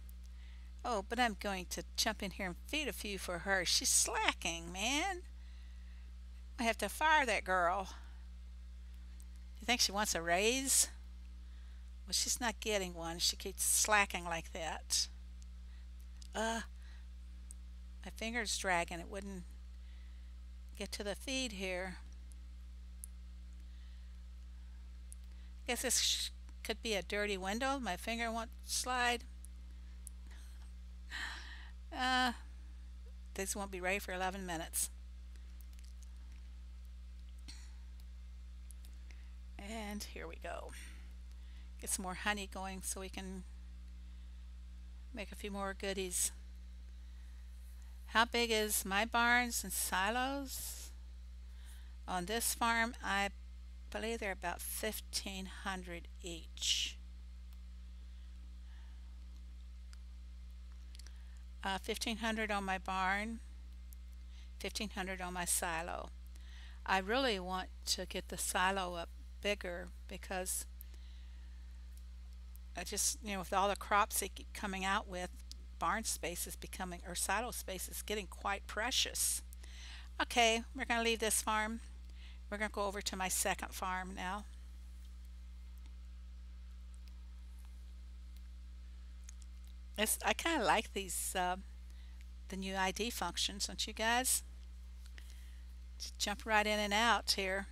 Oh, but I'm going to jump in here and feed a few for her. She's slacking, man. I have to fire that girl. You think she wants a raise? Well, she's not getting one. She keeps slacking like that. Uh, my finger's dragging. It wouldn't get to the feed here. Guess this could be a dirty window. My finger won't slide. Uh, this won't be ready for 11 minutes. And here we go. Get some more honey going so we can make a few more goodies. How big is my barns and silos? On this farm, I believe they're about 1,500 each. 1,500 on my barn, 1,500 on my silo. I really want to get the silo up bigger because I just, with all the crops they keep coming out with, barn space is becoming, or silo space is getting quite precious. Okay, we're going to leave this farm. We're going to go over to my second farm now. I kind of like these, the new ID functions, don't you guys? Just jump right in and out here.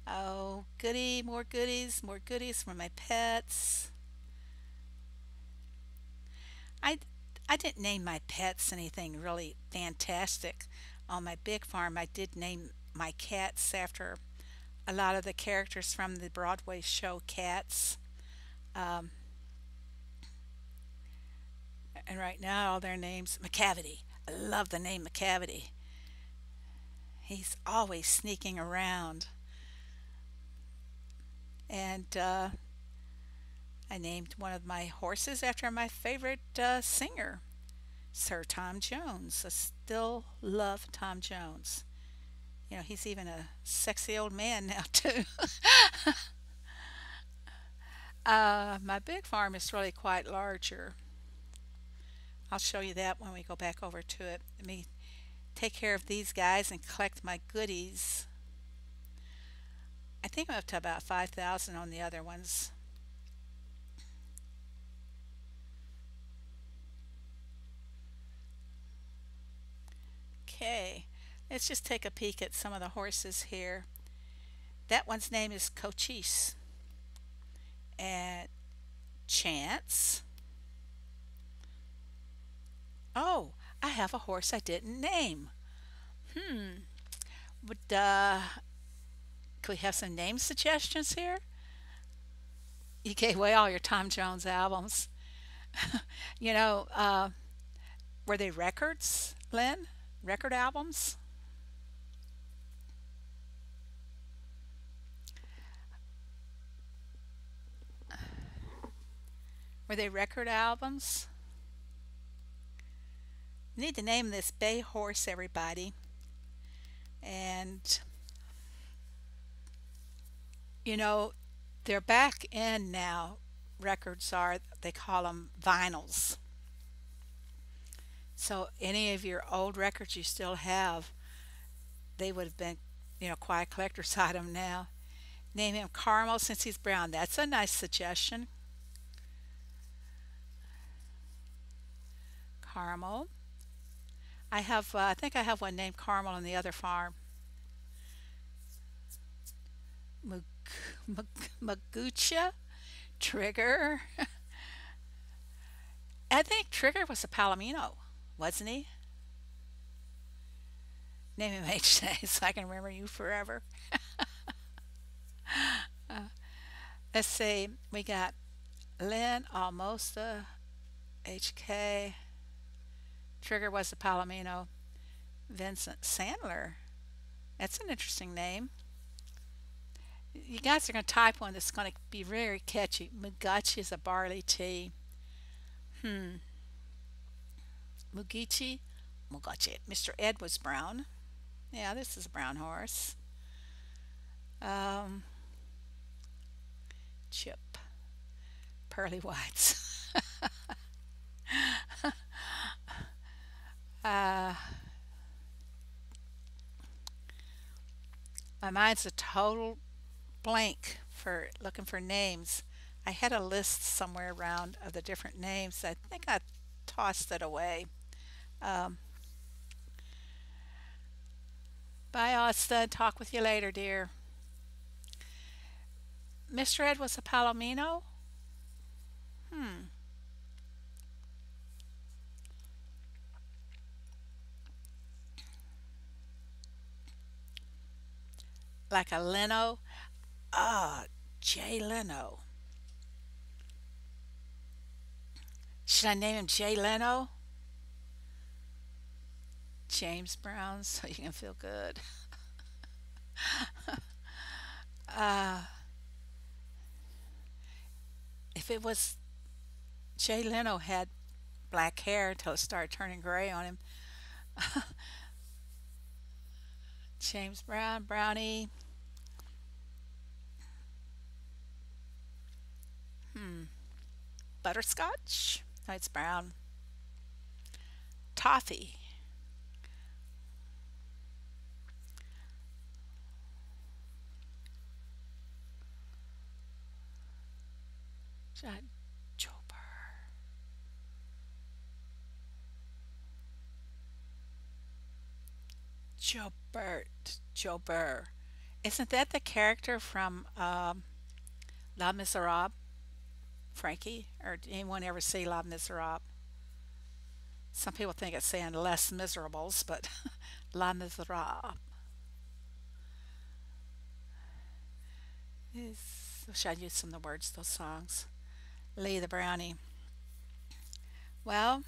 Oh, goody, more goodies for my pets. I, I didn't name my pets anything really fantastic. On my big farm, I did name my cats after a lot of the characters from the Broadway show Cats. Um, and right now, all their names McCavity. I love the name McCavity. He's always sneaking around. And I named one of my horses after my favorite singer, Sir Tom Jones. I still love Tom Jones. He's even a sexy old man now, too. My big farm is really quite larger. I'll show you that when we go back over to it. Let me take care of these guys and collect my goodies. I think I'm up to about 5,000 on the other ones. Okay, let's just take a peek at some of the horses here. That one's name is Cochise. And Chance. Oh, I have a horse I didn't name. Hmm. Would Could we have some name suggestions here? You gave away all your Tom Jones albums. You know, uh, were they records, Lynn? Record albums? Were they record albums? Need to name this bay horse, everybody. And you know, they're back in now. Records are, they call them vinyls. So any of your old records you still have, they would have been, quite a collector's item now. Name him Caramel since he's brown. That's a nice suggestion. Caramel. I think I have one named Caramel on the other farm. Mag- Magucha, Trigger. I think Trigger was a Palomino, wasn't he? Name him HAYDAY so I can remember you forever. Uh, let's see. We got Lynn, Almosta, HK. Trigger was a Palomino. Vincent Sandler. That's an interesting name. You guys are going to type one that's going to be very catchy. Mugachi is a barley tea. Hmm. Mugichi, Mugachi. Mr. Ed was brown. Yeah, this is a brown horse. Um, Chip, pearly whites. uh, my mind's a total blank for looking for names. I had a list somewhere around of the different names. I think I tossed it away. Um, Bye, Asta. Talk with you later, dear. Mr. Ed was a Palomino? Hmm. Like a Leno? Ah, Jay Leno. Should I name him Jay Leno? James Brown, so you can feel good. Uh, if it was Jay Leno had black hair until it started turning gray on him. James Brown, Brownie. Hmm. Butterscotch? No, it's brown. Toffee. Jober. Jobert. Jober. Isn't that the character from La Miserable? Frankie? Or did anyone ever see La Miserable? Some people think it's saying Les Miserables, but La Miserable is. Wish I'd used some of the words to those songs. Lee the Brownie. Well,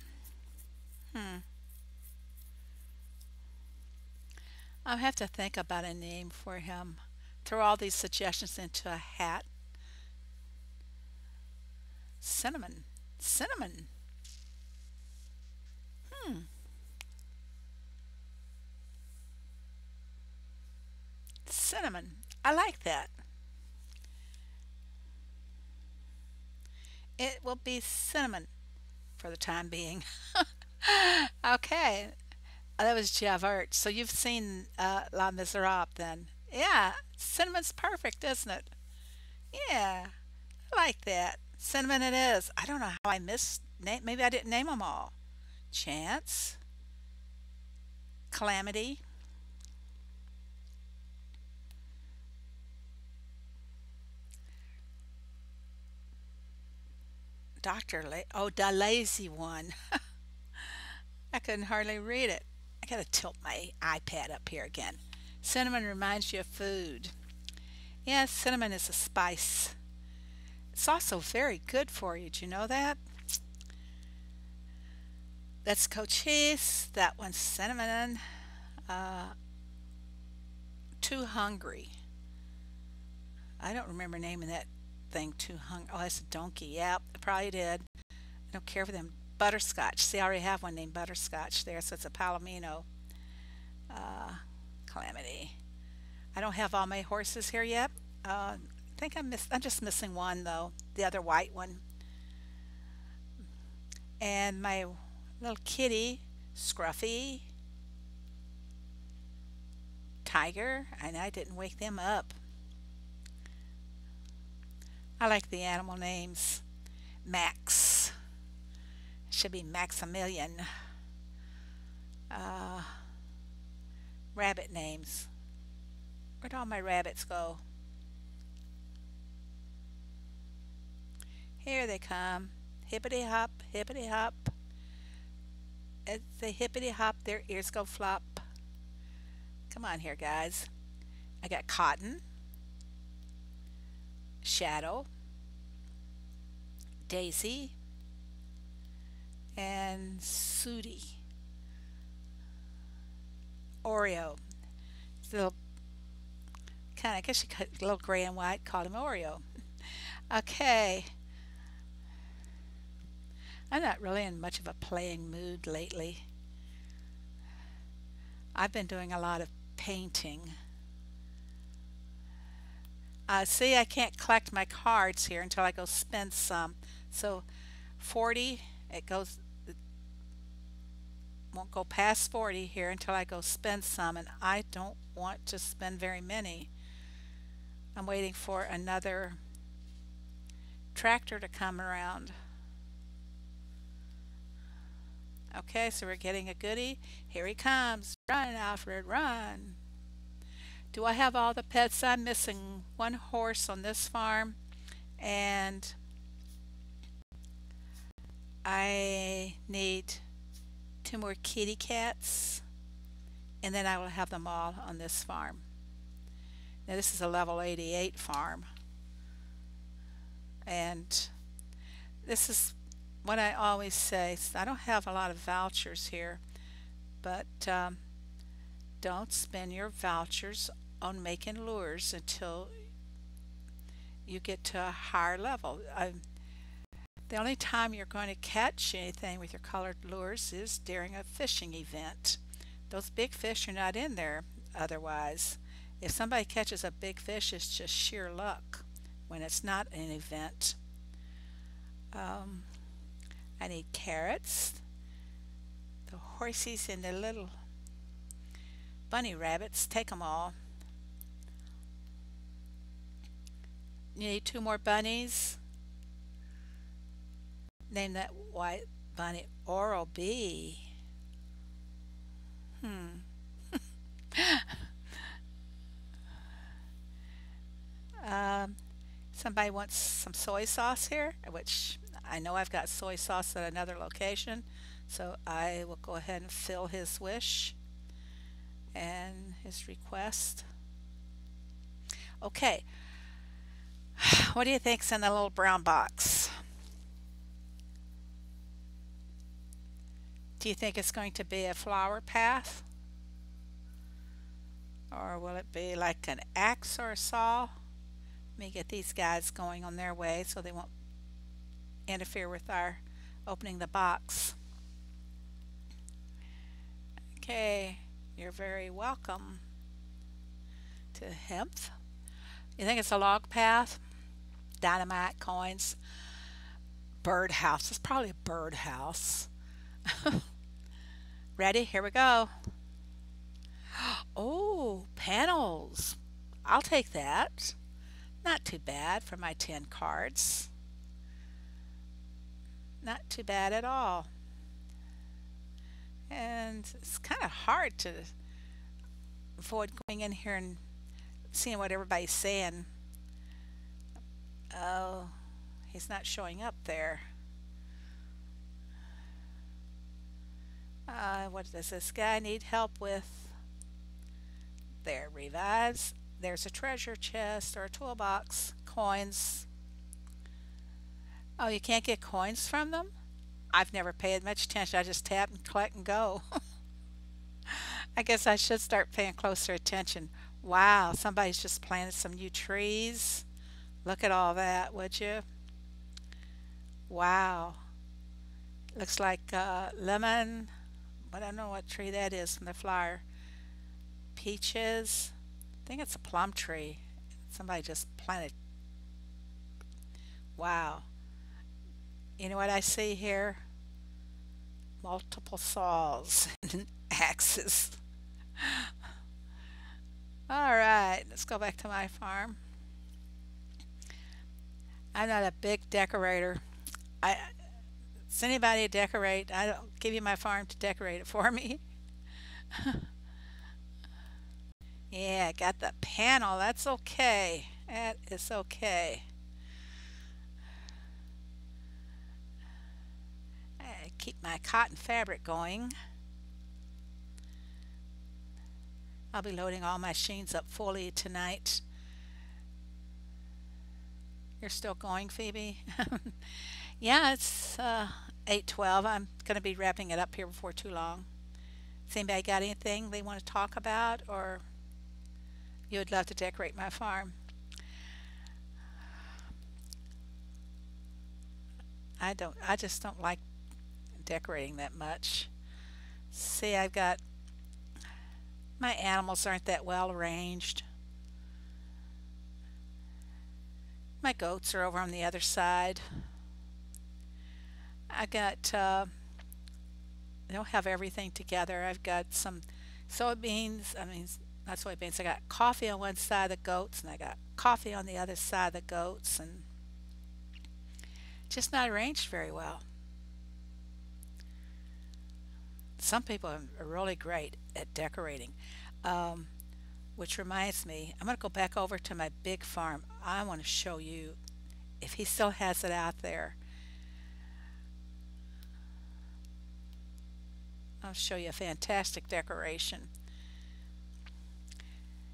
hmm. I'll have to think about a name for him. Throw all these suggestions into a hat. Cinnamon. Cinnamon. Hmm. Cinnamon. I like that. It will be cinnamon for the time being. Okay. That was Javert. So you've seen La Miserable then. Yeah. Cinnamon's perfect, isn't it? Yeah. I like that. Cinnamon it is. I don't know how I missed name. Maybe I didn't name them all. Chance. Calamity. Oh, the lazy one. I couldn't hardly read it. I gotta tilt my iPad up here again. Cinnamon reminds you of food. Yes, cinnamon is a spice. It's also very good for you. Do you know that? That's Cochise. That one's cinnamon. Uh, Too hungry. I don't remember naming that thing too hungry. Oh, that's a donkey. Yep, I probably did. I don't care for them. Butterscotch. See, I already have one named Butterscotch there, so it's a Palomino. Uh, Calamity. I don't have all my horses here yet. I think I'm just missing one though. The other white one. And my little kitty, Scruffy, Tiger, and I didn't wake them up. I like the animal names. Max. Should be Maximilian. Uh, Rabbit names. Where'd all my rabbits go? Here they come. Hippity hop, hippity hop. As they hippity hop, their ears go flop. Come on here, guys. I got Cotton, Shadow, Daisy, and Sooty. Oreo. Little kind of, I guess you could, little gray and white, called him Oreo. Okay. I'm not really in much of of a playing mood lately. I've been doing a lot of painting. See, I can't collect my cards here until I go spend some. So 40, it won't go past 40 here until I go spend some, and I don't want to spend very many. I'm waiting for another tractor to come around. Okay, so we're getting a goodie. Here he comes. Run, Alfred, run. Do I have all the pets? I'm missing one horse on this farm, and I need two more kitty cats, and then I will have them all on this farm. Now, this is a level 88 farm, and this is what I always say. I don't have a lot of vouchers here, but don't spend your vouchers on making lures until you get to a higher level. The only time you're going to catch anything with your colored lures is during a fishing event. Those big fish are not in there otherwise. If somebody catches a big fish, it's just sheer luck when it's not an event. I need carrots, the horsies and the little bunny rabbits. Take them all. You need two more bunnies. Name that white bunny Oral B. Um, Somebody wants some soy sauce here, which I know I've got soy sauce at another location, so I will go ahead and fill his wish and his request. Okay, what do you think's in the little brown box? Do you think it's going to be a flower path? Or will it be like an axe or a saw? Let me get these guys going on their way so they won't interfere with our opening the box. Okay, you're very welcome to hemp. You think it's a log path? Dynamite, coins, birdhouse. It's probably a birdhouse. Ready? Here we go. Oh, panels. I'll take that. Not too bad for my 10 cards. Not too bad at all. And it's kind of hard to avoid going in here and seeing what everybody's saying. Oh, he's not showing up there. What does this guy need help with? There, revise. There's a treasure chest or a toolbox. Coins. Oh, you can't get coins from them? I've never paid much attention. I just tap and collect and go. I guess I should start paying closer attention. Wow, somebody's just planted some new trees. Look at all that, would you? Wow. Looks like lemon. I don't know what tree that is from the flyer. Peaches. I think it's a plum tree. Somebody just planted. Wow. You know what I see here? Multiple saws and axes. All right, let's go back to my farm. I'm not a big decorator. Does anybody decorate? I don't give you my farm to decorate it for me. Yeah, got the panel. That's okay. That is okay. I keep my cotton fabric going. I'll be loading all my machines up fully tonight. You're still going, Phoebe? Yeah, it's 8:12. I'm going to be wrapping it up here before too long. Has anybody got anything they want to talk about, or you would love to decorate my farm? I just don't like decorating that much. See, I've got my animals aren't that well arranged. My goats are over on the other side. I got I don't have everything together. I've got some soybeans. I mean, not soybeans. I got coffee on one side of the goats, and I got coffee on the other side of the goats, and just not arranged very well. Some people are really great at decorating. Um, which reminds me, I'm going to go back over to my big farm. I want to show you if he still has it out there. I'll show you a fantastic decoration.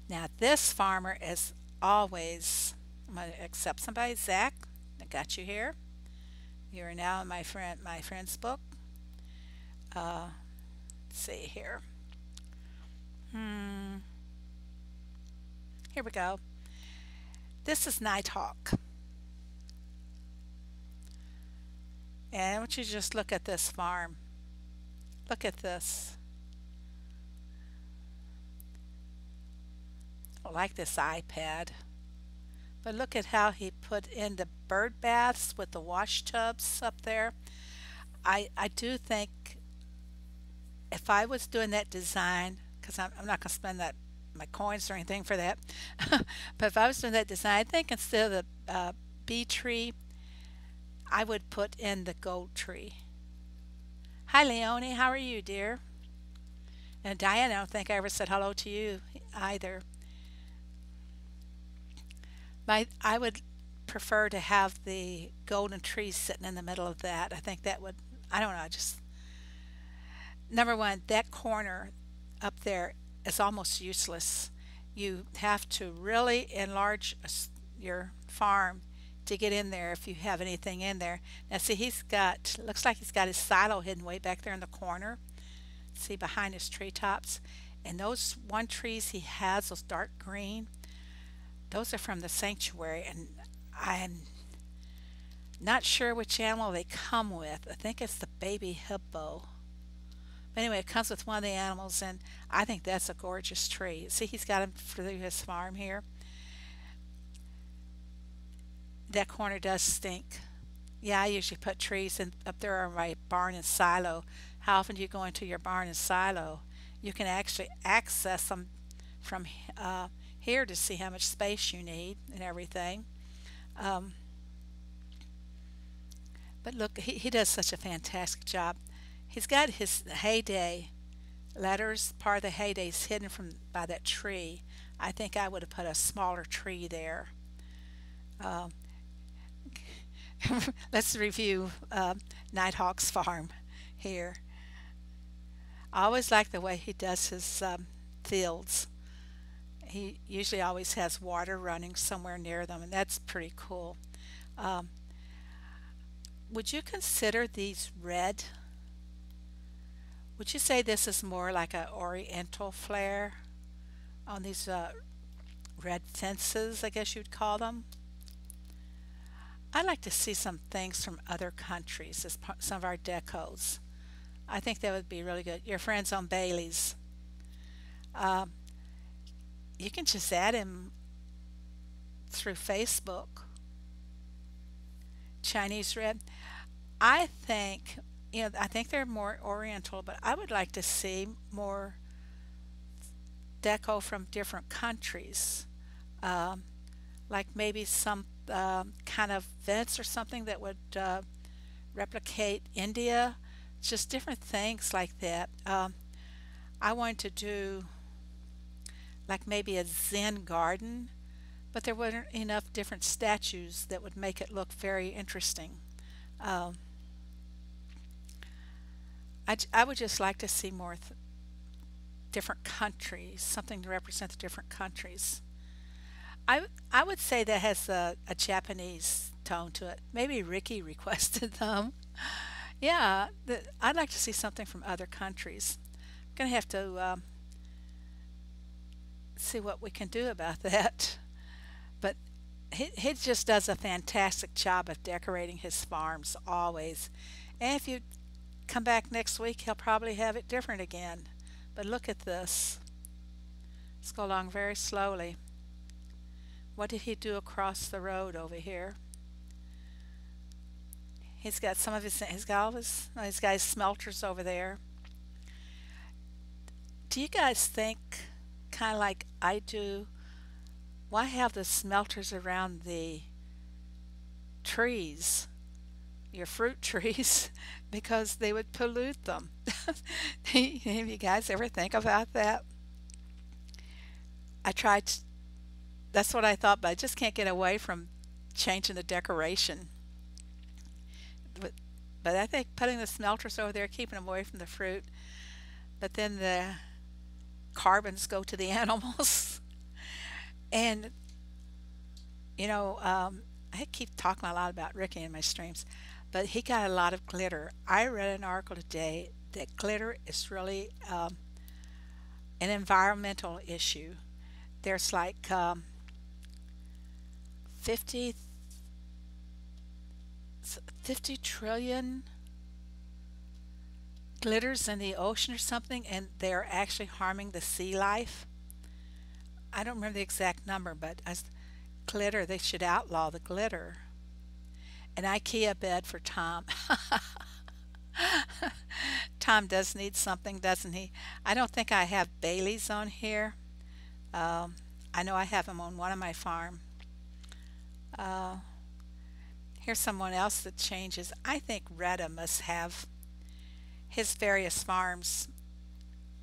Now this farmer is always, I'm going to accept somebody. Zach, I got you here. You are now in my friend's book. Uh, let's see here. Hmm, here we go. This is Nighthawk. And I want you to just look at this farm. Look at this. I like this iPad. But look at how he put in the bird baths with the wash tubs up there. I do think if I was doing that design, because I'm not going to spend that my coins or anything for that, but if I was doing that design, I think instead of the bee tree, I would put in the gold tree. Hi, Leonie. How are you, dear? And Diane, I don't think I ever said hello to you either. I would prefer to have the golden tree sitting in the middle of that. I think that would, I don't know, just number one, that corner up there is almost useless. You have to really enlarge your farm to get in there if you have anything in there. Now see, looks like he's got his silo hidden way back there in the corner. See, behind his treetops. And those one trees he has, those dark green, those are from the sanctuary, and I'm not sure which animal they come with. I think it's the baby hippo. But anyway, it comes with one of the animals, and I think that's a gorgeous tree. See, he's got them through his farm here. That corner does stink. Yeah, I usually put trees up there on my barn and silo. How often do you go into your barn and silo? You can actually access them from here to see how much space you need and everything. Um, but look, he does such a fantastic job. He's got his Heyday letters. Part of the Heyday's hidden by that tree. I think I would have put a smaller tree there. Um, let's review Nighthawk's farm here. I always like the way he does his fields. He usually always has water running somewhere near them, and that's pretty cool. Um, would you consider these red? Would you say this is more like an oriental flair on these red fences, I guess you'd call them? I'd like to see some things from other countries as some of our decos. I think that would be really good. Your friends on Bailey's. Um, you can just add him through Facebook. Chinese red. I think, I think they're more oriental, but I would like to see more deco from different countries. Um, like maybe some kind of vents or something that would replicate India. Just different things like that. I wanted to do like maybe a Zen garden, but there weren't enough different statues that would make it look very interesting. Um, I would just like to see more different countries, something to represent the different countries. I would say that has a Japanese tone to it. Maybe Ricky requested them. Yeah, I'd like to see something from other countries. I'm gonna have to see what we can do about that. But he just does a fantastic job of decorating his farms always. And if you Come back next week, he'll probably have it different again. But look at this. Let's go along very slowly. What did he do across the road over here? He's got some of he's got all his, no, he's got his smelters over there. Do you guys think, kind of like I do, why have the smelters around the trees, your fruit trees? Because they would pollute them. Have you guys ever think about that? I tried, that's what I thought, but I just can't get away from changing the decoration. But, but I think putting the smelters over there, keeping them away from the fruit, but then the carbons go to the animals. And, I keep talking a lot about Ricky in my streams, but he got a lot of glitter. I read an article today that glitter is really an environmental issue. There's like 50, 50 trillion glitters in the ocean or something, and they're actually harming the sea life. I don't remember the exact number, but as glitter, they should outlaw the glitter. An IKEA bed for Tom. Tom does need something, doesn't he? I don't think I have Bailey's on here. I know I have them on one of my farm. Uh, Here's someone else that changes. I think Retta must have his various farms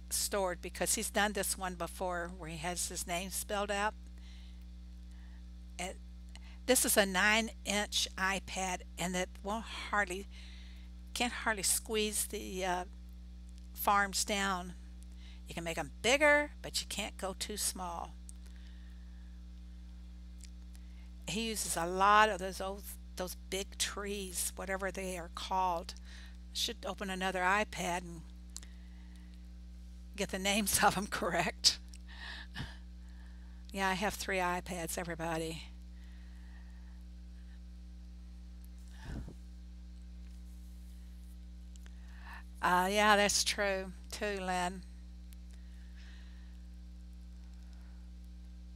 stored because he's done this one before where he has his name spelled out. And this is a 9-inch iPad, and it won't hardly can't hardly squeeze the farms down. You can make them bigger, but you can't go too small. He uses a lot of those big trees, whatever they are called. Should open another iPad and get the names of them correct. Yeah, I have 3 iPads, everybody. Yeah, that's true too, Lynn.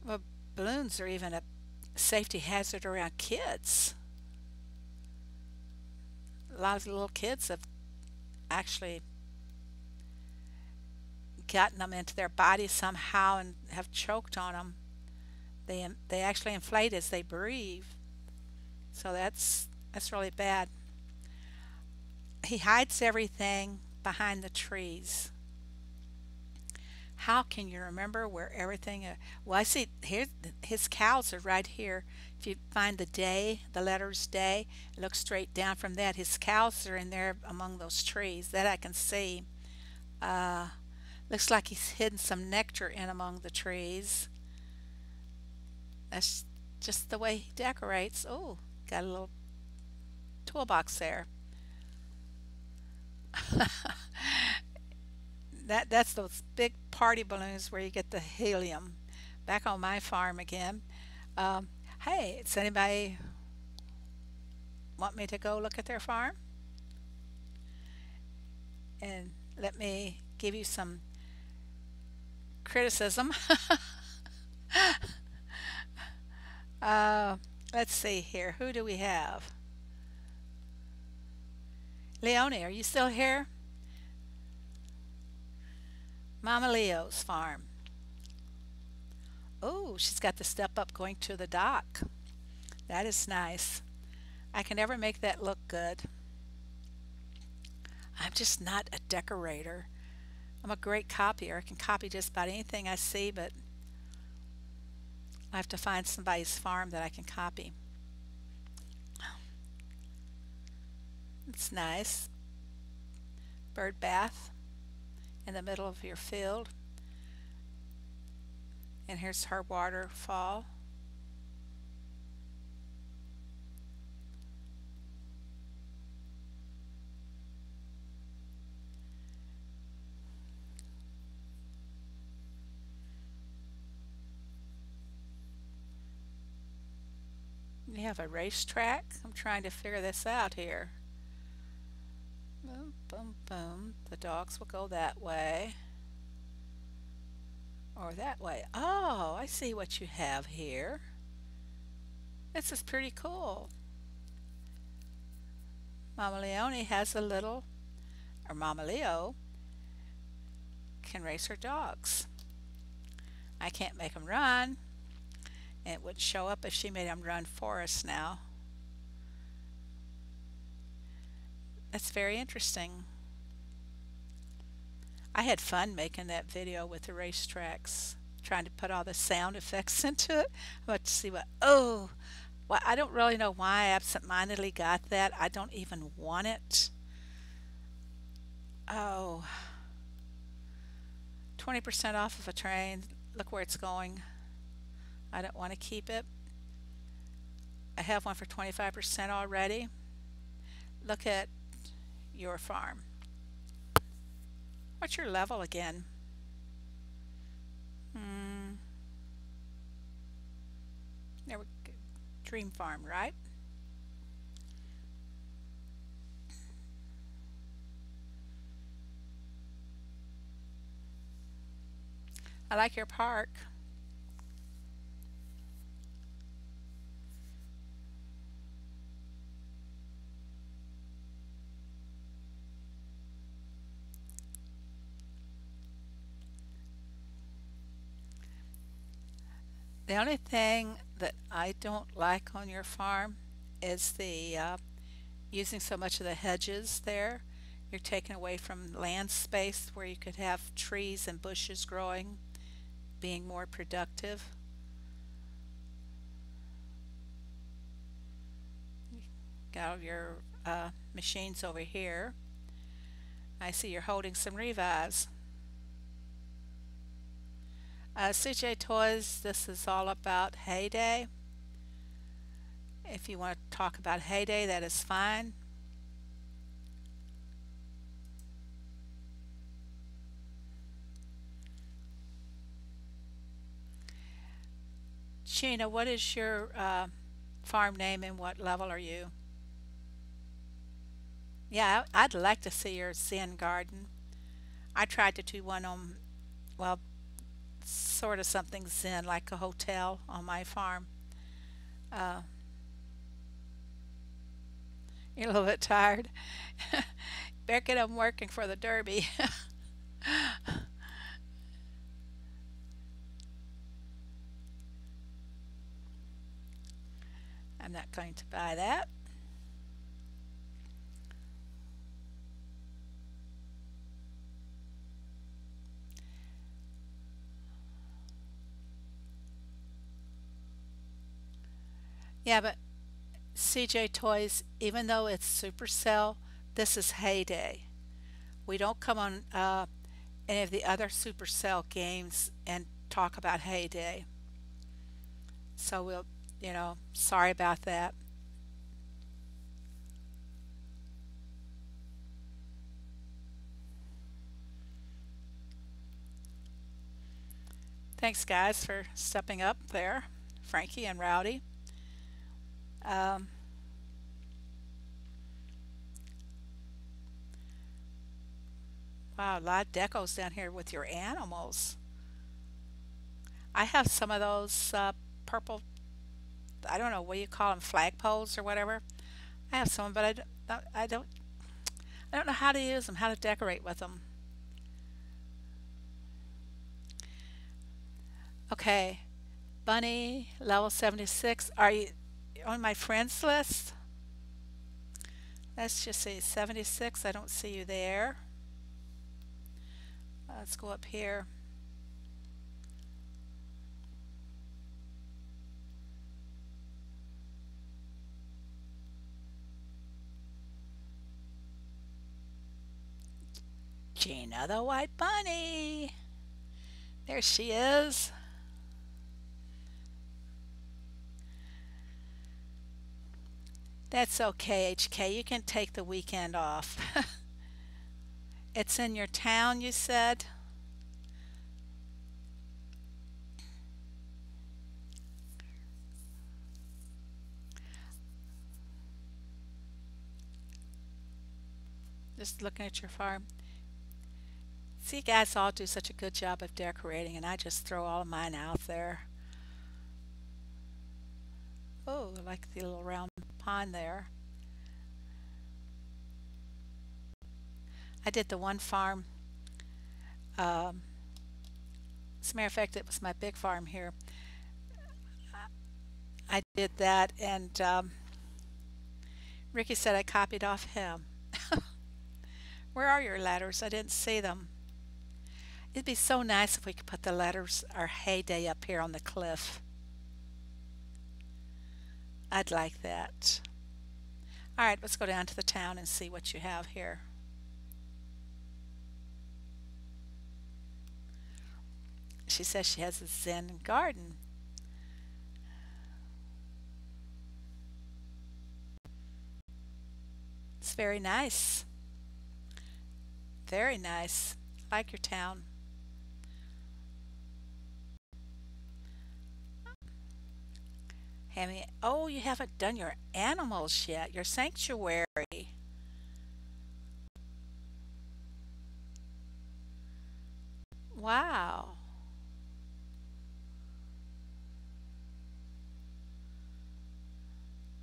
Well, balloons are even a safety hazard around kids. A lot of little kids have actually gotten them into their body somehow and have choked on them. They actually inflate as they breathe, so that's really bad. He hides everything behind the trees. How can you remember where everything? Well, I see here his cows are right here. If you find the day, the letters day, look straight down from that. His cows are in there among those trees. That I can see. Uh, Looks like he's hidden some nectar in among the trees. That's just the way he decorates. Oh, got a little toolbox there. That's those big party balloons where you get the helium. Back on my farm again. Um, hey, does anybody want me to go look at their farm? And let me give you some criticism. uh, let's see here. Who do we have? Leonie, are you still here? Mama Leo's farm. Oh, she's got the step up going to the dock. That is nice. I can never make that look good. I'm just not a decorator. I'm a great copier. I can copy just about anything I see, but I have to find somebody's farm that I can copy. It's nice. Bird bath in the middle of your field. And here's her waterfall. You have a racetrack. I'm trying to figure this out here. Boom, boom, boom. The dogs will go that way or that way. Oh, I see what you have here. This is pretty cool. Mama Leone has a little, or Mama Leo can race her dogs. I can't make them run. And it would show up if she made them run for us now. That's very interesting. I had fun making that video with the racetracks, trying to put all the sound effects into it. I'm about to see what, oh, well, I don't really know why I absentmindedly got that. I don't even want it. Oh, 20% off of a train. Look where it's going. I don't want to keep it. I have one for 25% already. Look at your farm. What's your level again? There we go. Dream Farm, right? I like your park. The only thing that I don't like on your farm is the using so much of the hedges there. You're taking away from land space where you could have trees and bushes growing, being more productive. Got all your machines over here. I see you're holding some revives. CJ Toys, this is all about Heyday. If you want to talk about Heyday, that is fine. Sheena, what is your farm name and what level are you? Yeah, I'd like to see your Zen garden. I tried to do one on, well, sort of something Zen, like a hotel on my farm. Uh, you're a little bit tired. Better get them working for the Derby. I'm not going to buy that. Yeah, but CJ Toys, even though it's Supercell, this is Heyday. We don't come on any of the other Supercell games and talk about Heyday. So we'll, sorry about that. Thanks, guys, for stepping up there, Frankie and Rowdy. Um, wow, a lot of decos down here with your animals. I have some of those purple, I don't know what you call them, flagpoles or whatever. I have some, but I don't know how to use them, how to decorate with them. Okay, Bunny, level 76. Are you on my friends list? Let's just say 76. I don't see you there. Let's go up here. Gina the White Bunny. There she is. That's okay, HK. You can take the weekend off. It's in your town, you said? just looking at your farm. See, you guys all do such a good job of decorating, and I just throw all of mine out there. Oh, I like the little round pond there. I did the one farm. Um, as a matter of fact, it was my big farm here. I did that, and Ricky said I copied off him. Where are your letters? I didn't see them. It'd be so nice if we could put the letters or heyday up here on the cliff. I'd like that. All right, let's go down to the town and see what you have here. She says she has a Zen garden. It's very nice. Very nice. I like your town. Hammy, oh, you haven't done your animals yet, your sanctuary. Wow.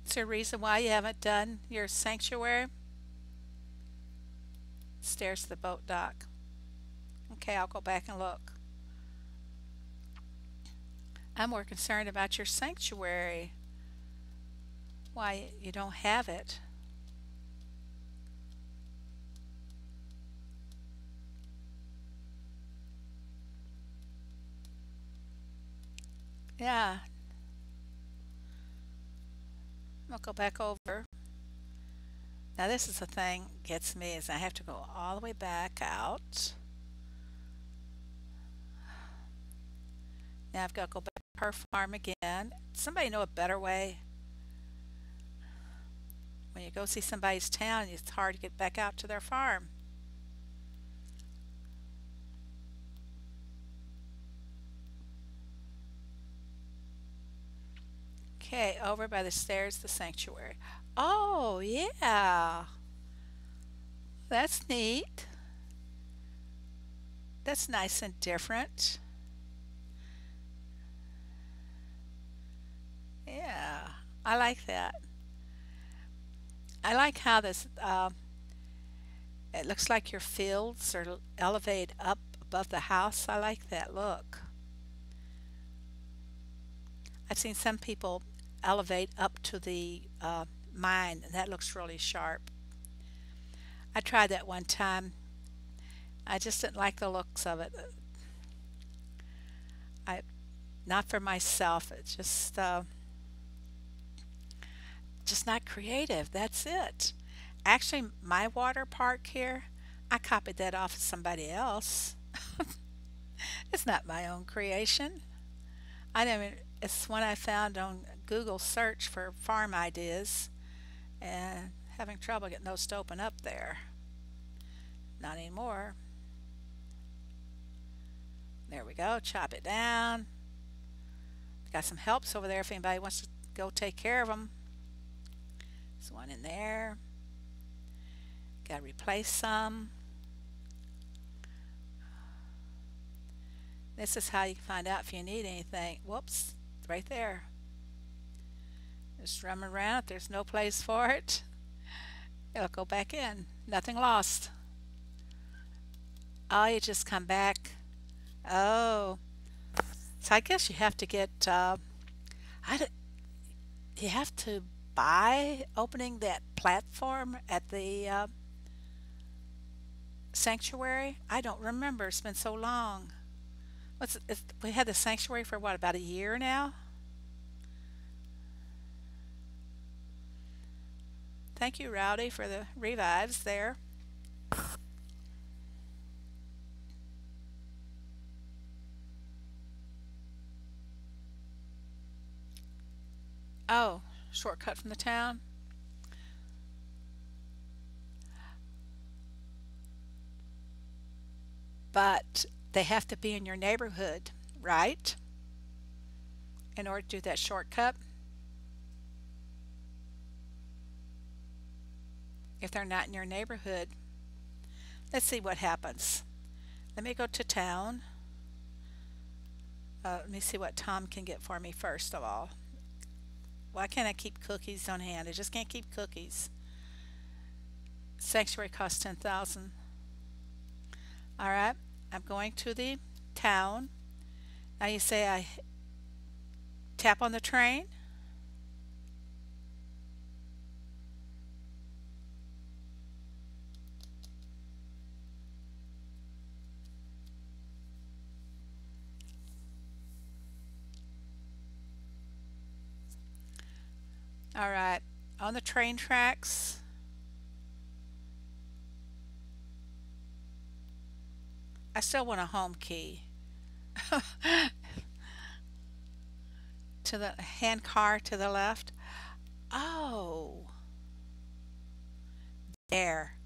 Is there a reason why you haven't done your sanctuary? Stairs to the boat dock. Okay, I'll go back and look. I'm more concerned about your sanctuary. Why you don't have it. Yeah, I'll go back over. Now this is the thing gets me is I have to go all the way back out. Now I've got to go back to her farm again. Somebody know a better way? When you go see somebody's town, it's hard to get back out to their farm. Okay, over by the stairs, the sanctuary. Oh, yeah. That's neat. That's nice and different. Yeah, I like that. I like how this, it looks like your fields are elevated up above the house. I like that look. I've seen some people elevate up to the mine, and that looks really sharp. I tried that one time. I just didn't like the looks of it. I not for myself. It's just not creative. That's it. Actually, my water park here, I copied that off of somebody else. It's not my own creation. I didn't. It's one I found on Google search for farm ideas, and having trouble getting those to open up there. Not anymore. There we go. Chop it down. Got some helps over there if anybody wants to go take care of them. There's one in there. Got to replace some. This is how you can find out if you need anything. Whoops, right there. Just roaming around. If there's no place for it, it'll go back in. Nothing lost. Oh, you just come back. Oh, so I guess you have to get. I don't, you have to buy opening that platform at the sanctuary. I don't remember. It's been so long. We had the sanctuary for what, about a year now? Thank you, Rowdy, for the revives there. Oh, shortcut from the town. But they have to be in your neighborhood, right? In order to do that shortcut. If they're not in your neighborhood, Let's see what happens. Let me go to town. Let me see what Tom can get for me first of all. Why can't I keep cookies on hand? I just can't keep cookies. Sanctuary costs 10,000. All right, I'm going to the town. Now you say I tap on the train. All right, on the train tracks. I still want a home key. To the hand car to the left. Oh, there.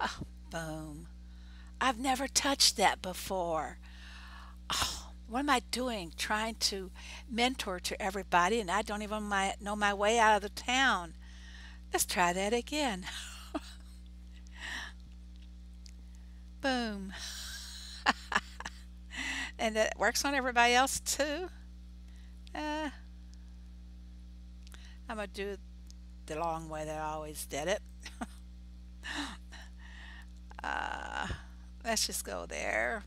Oh, boom. I've never touched that before. Oh, what am I doing? Trying to mentor to everybody, and I don't even know my way out of the town. Let's try that again. Boom. And it works on everybody else too. Uh, I'm going to do it the long way that I always did it. Uh, let's just go there.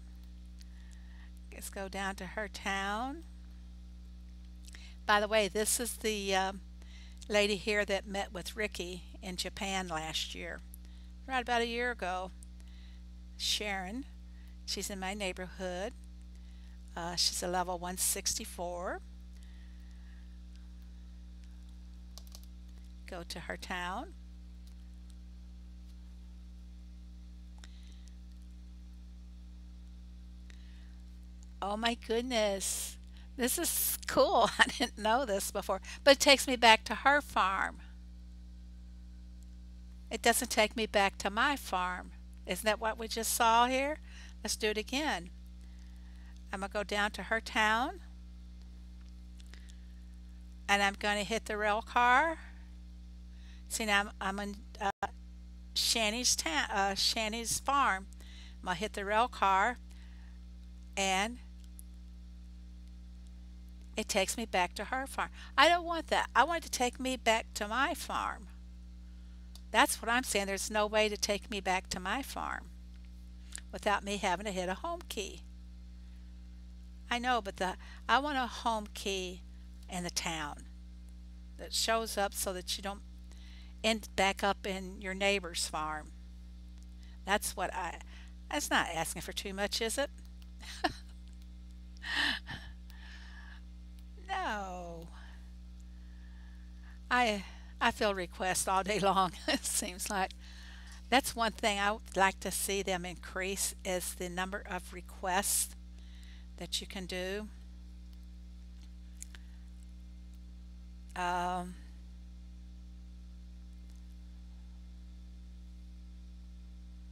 Let's go down to her town. By the way, this is the lady here that met with Ricky in Japan last year, right about a year ago. Sharon. She's in my neighborhood. She's a level 164. Go to her town. Oh my goodness. This is cool. I didn't know this before. But it takes me back to her farm. It doesn't take me back to my farm. Isn't that what we just saw here? Let's do it again. I'm going to go down to her town. And I'm going to hit the rail car. See, now I'm in Shanny's town, Shanny's farm. I'm going to hit the rail car. And it takes me back to her farm. I don't want that. I want it to take me back to my farm. That's what I'm saying. There's no way to take me back to my farm without me having to hit a home key. I know, but I want a home key in the town that shows up so that you don't end back up in your neighbor's farm. That's not asking for too much, is it? No. I feel requests all day long. It seems like that's one thing I would like to see them increase is the number of requests that you can do. Um,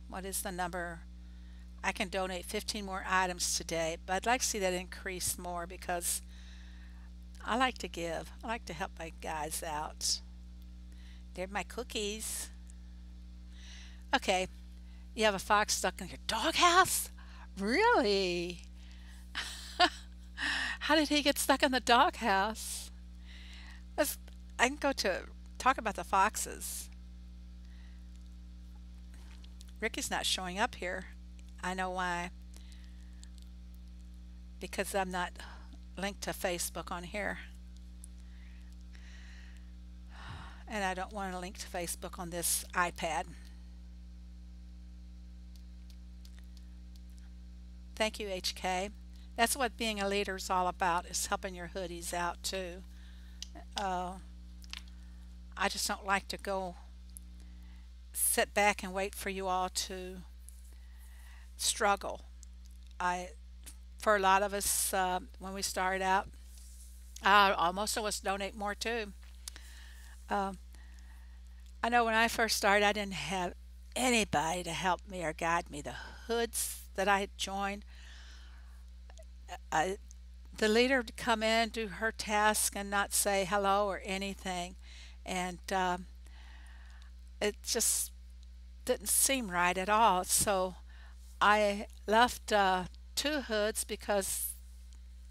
what is the number? I can donate 15 more items today, but I'd like to see that increase more because I like to give. I like to help my guys out. They're my cookies. Okay, you have a fox stuck in your doghouse? Really? How did he get stuck in the doghouse? Let's, I can go to talk about the foxes. Ricky's not showing up here. I know why. Because I'm not linked to Facebook on here. And I don't want to link to Facebook on this iPad. Thank you, HK. That's what being a leader is all about, is helping your hoodies out too. Uh, I just don't like to go sit back and wait for you all to struggle. I, for a lot of us, when we started out, most of us donate more too. Um, I know when I first started, I didn't have anybody to help me or guide me. The hoods that I had joined, I, the leader would come in, do her task, and not say hello or anything. And it just didn't seem right at all. So I left two hoods because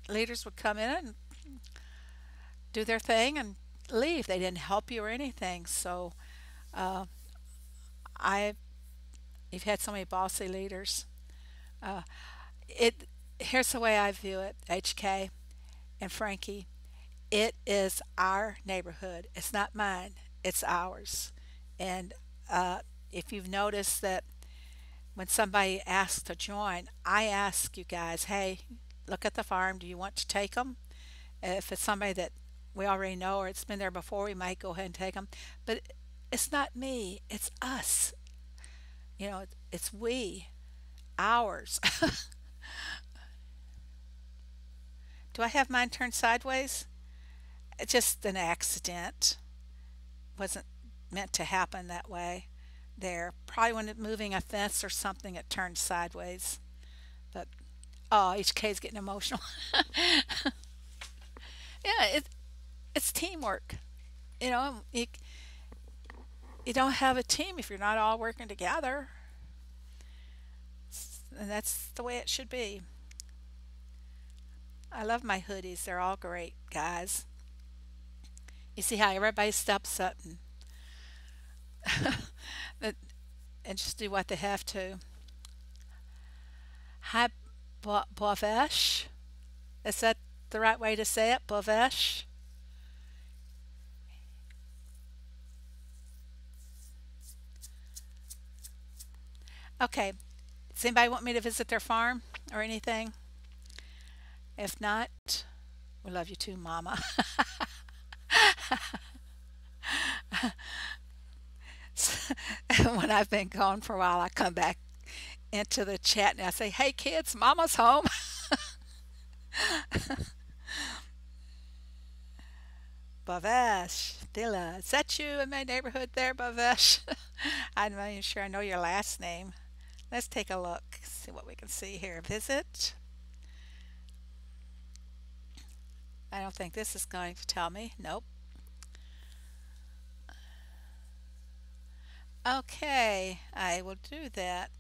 leaders would come in and do their thing and leave. They didn't help you or anything. So uh, I, you've had so many bossy leaders. Uh, it Here's the way I view it, HK and Frankie. It is our neighborhood. It's not mine. It's ours. And uh, if you've noticed that when somebody asks to join, I ask you guys, hey, look at the farm. Do you want to take them? If it's somebody that we already know or it's been there before, we might go ahead and take them. But it's not me. It's us. It's we, ours. Do I have mine turned sideways? It's just an accident. Wasn't meant to happen that way. There, probably when it moving a fence or something, it turned sideways. But oh, HK is getting emotional. Yeah, it's teamwork. You know, you don't have a team if you're not all working together, and that's the way it should be. I love my hoodies. They're all great, guys. You see how everybody steps up and, and just do what they have to. Hi, Bovesh. Is that the right way to say it? Bovesh? Okay. Does anybody want me to visit their farm or anything? If not, we love you too, Mama. When I've been gone for a while, I come back into the chat and I say, hey kids, Mama's home. Bavesh, Dilla, is that you in my neighborhood there, Bavesh? I'm not even sure I know your last name. Let's take a look, see what we can see here. Visit. I don't think this is going to tell me. Nope. Okay, I will do that.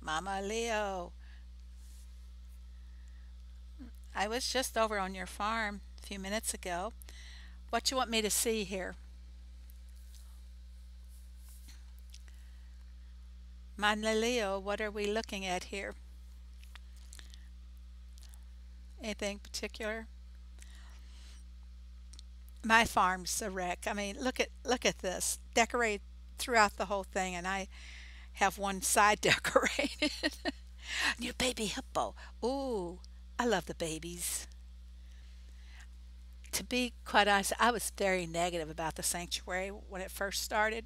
Mama Leo, I was just over on your farm a few minutes ago. What you want me to see here? Mama Leo, what are we looking at here? Anything particular? My farm's a wreck. I mean, look at this. Decorate throughout the whole thing, and I have one side decorated. New baby hippo. Ooh, I love the babies. To be quite honest, I was very negative about the sanctuary when it first started,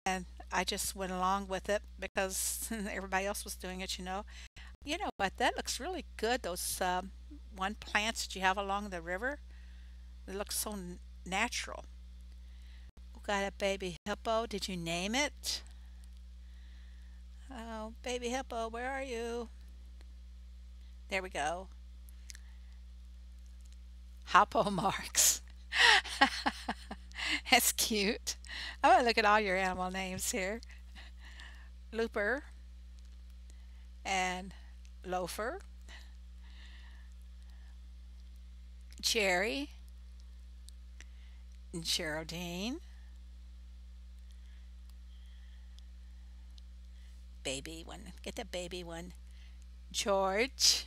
and I just went along with it because everybody else was doing it. You know what? That looks really good. Those one plants that you have along the river. It looks so natural. We got a baby hippo. Did you name it? Oh, baby hippo, where are you? There we go. Hoppo marks. That's cute. I'm gonna look at all your animal names here. Looper and Loafer, Cherry, and Geraldine, baby one. Get the baby one. George.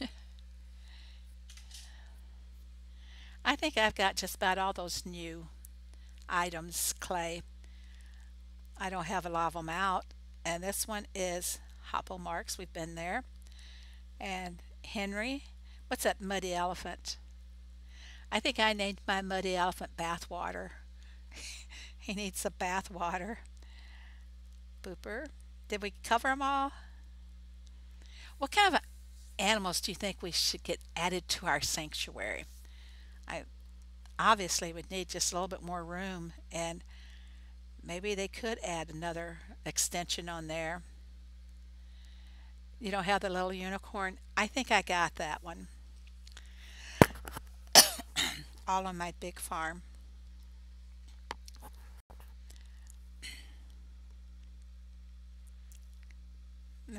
I think I've got just about all those new items, Clay. I don't have a lot of them out. And this one is Hoppo Marks. We've been there. And Henry. What's that muddy elephant? I think I named my muddy elephant Bathwater. He needs some bath water. Booper. Did we cover them all? What kind of animals do you think we should get added to our sanctuary? I obviously would need just a little bit more room, and maybe they could add another extension on there. You don't have the little unicorn? I think I got that one. All on my big farm.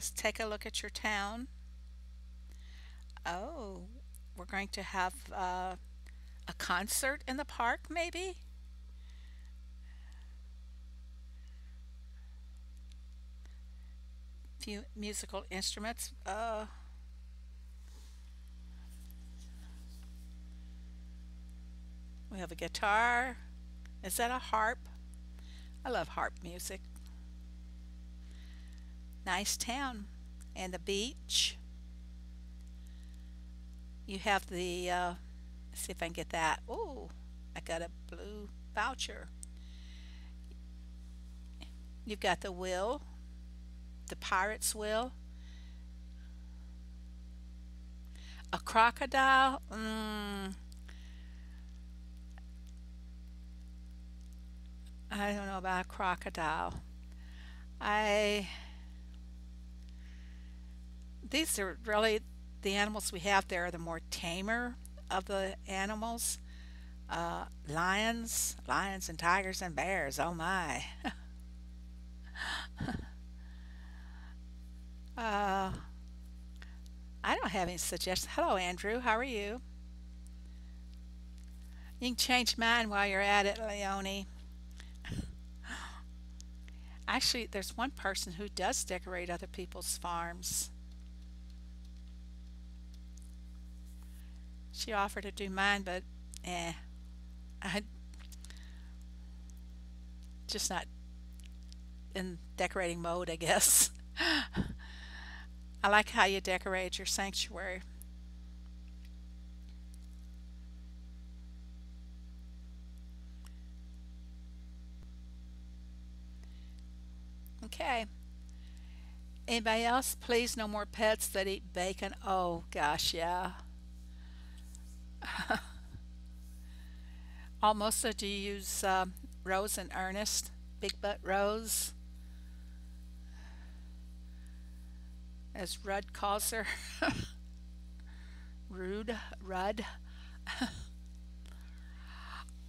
Let's take a look at your town. Oh, we're going to have a concert in the park, maybe? Few musical instruments. We have a guitar. Is that a harp? I love harp music. Nice town. And the beach. You have the, let's see if I can get that. Ooh, I got a blue voucher. You've got the wheel, the pirate's wheel, a crocodile. I don't know about a crocodile. I These are really the animals we have there are the more tamer of the animals. Lions and tigers and bears. Oh my. Uh, I don't have any suggestions. Hello, Andrew. How are you? You can change mine while you're at it, Leonie. Actually, there's one person who does decorate other people's farms. She offered to do mine, but I just not in decorating mode, I guess. I like how you decorate your sanctuary. Okay. Anybody else? Please, no more pets that eat bacon. Oh gosh, yeah. Almost. Do you use Rose and Ernest? Big Butt Rose, as Rudd calls her. Rude, Rudd.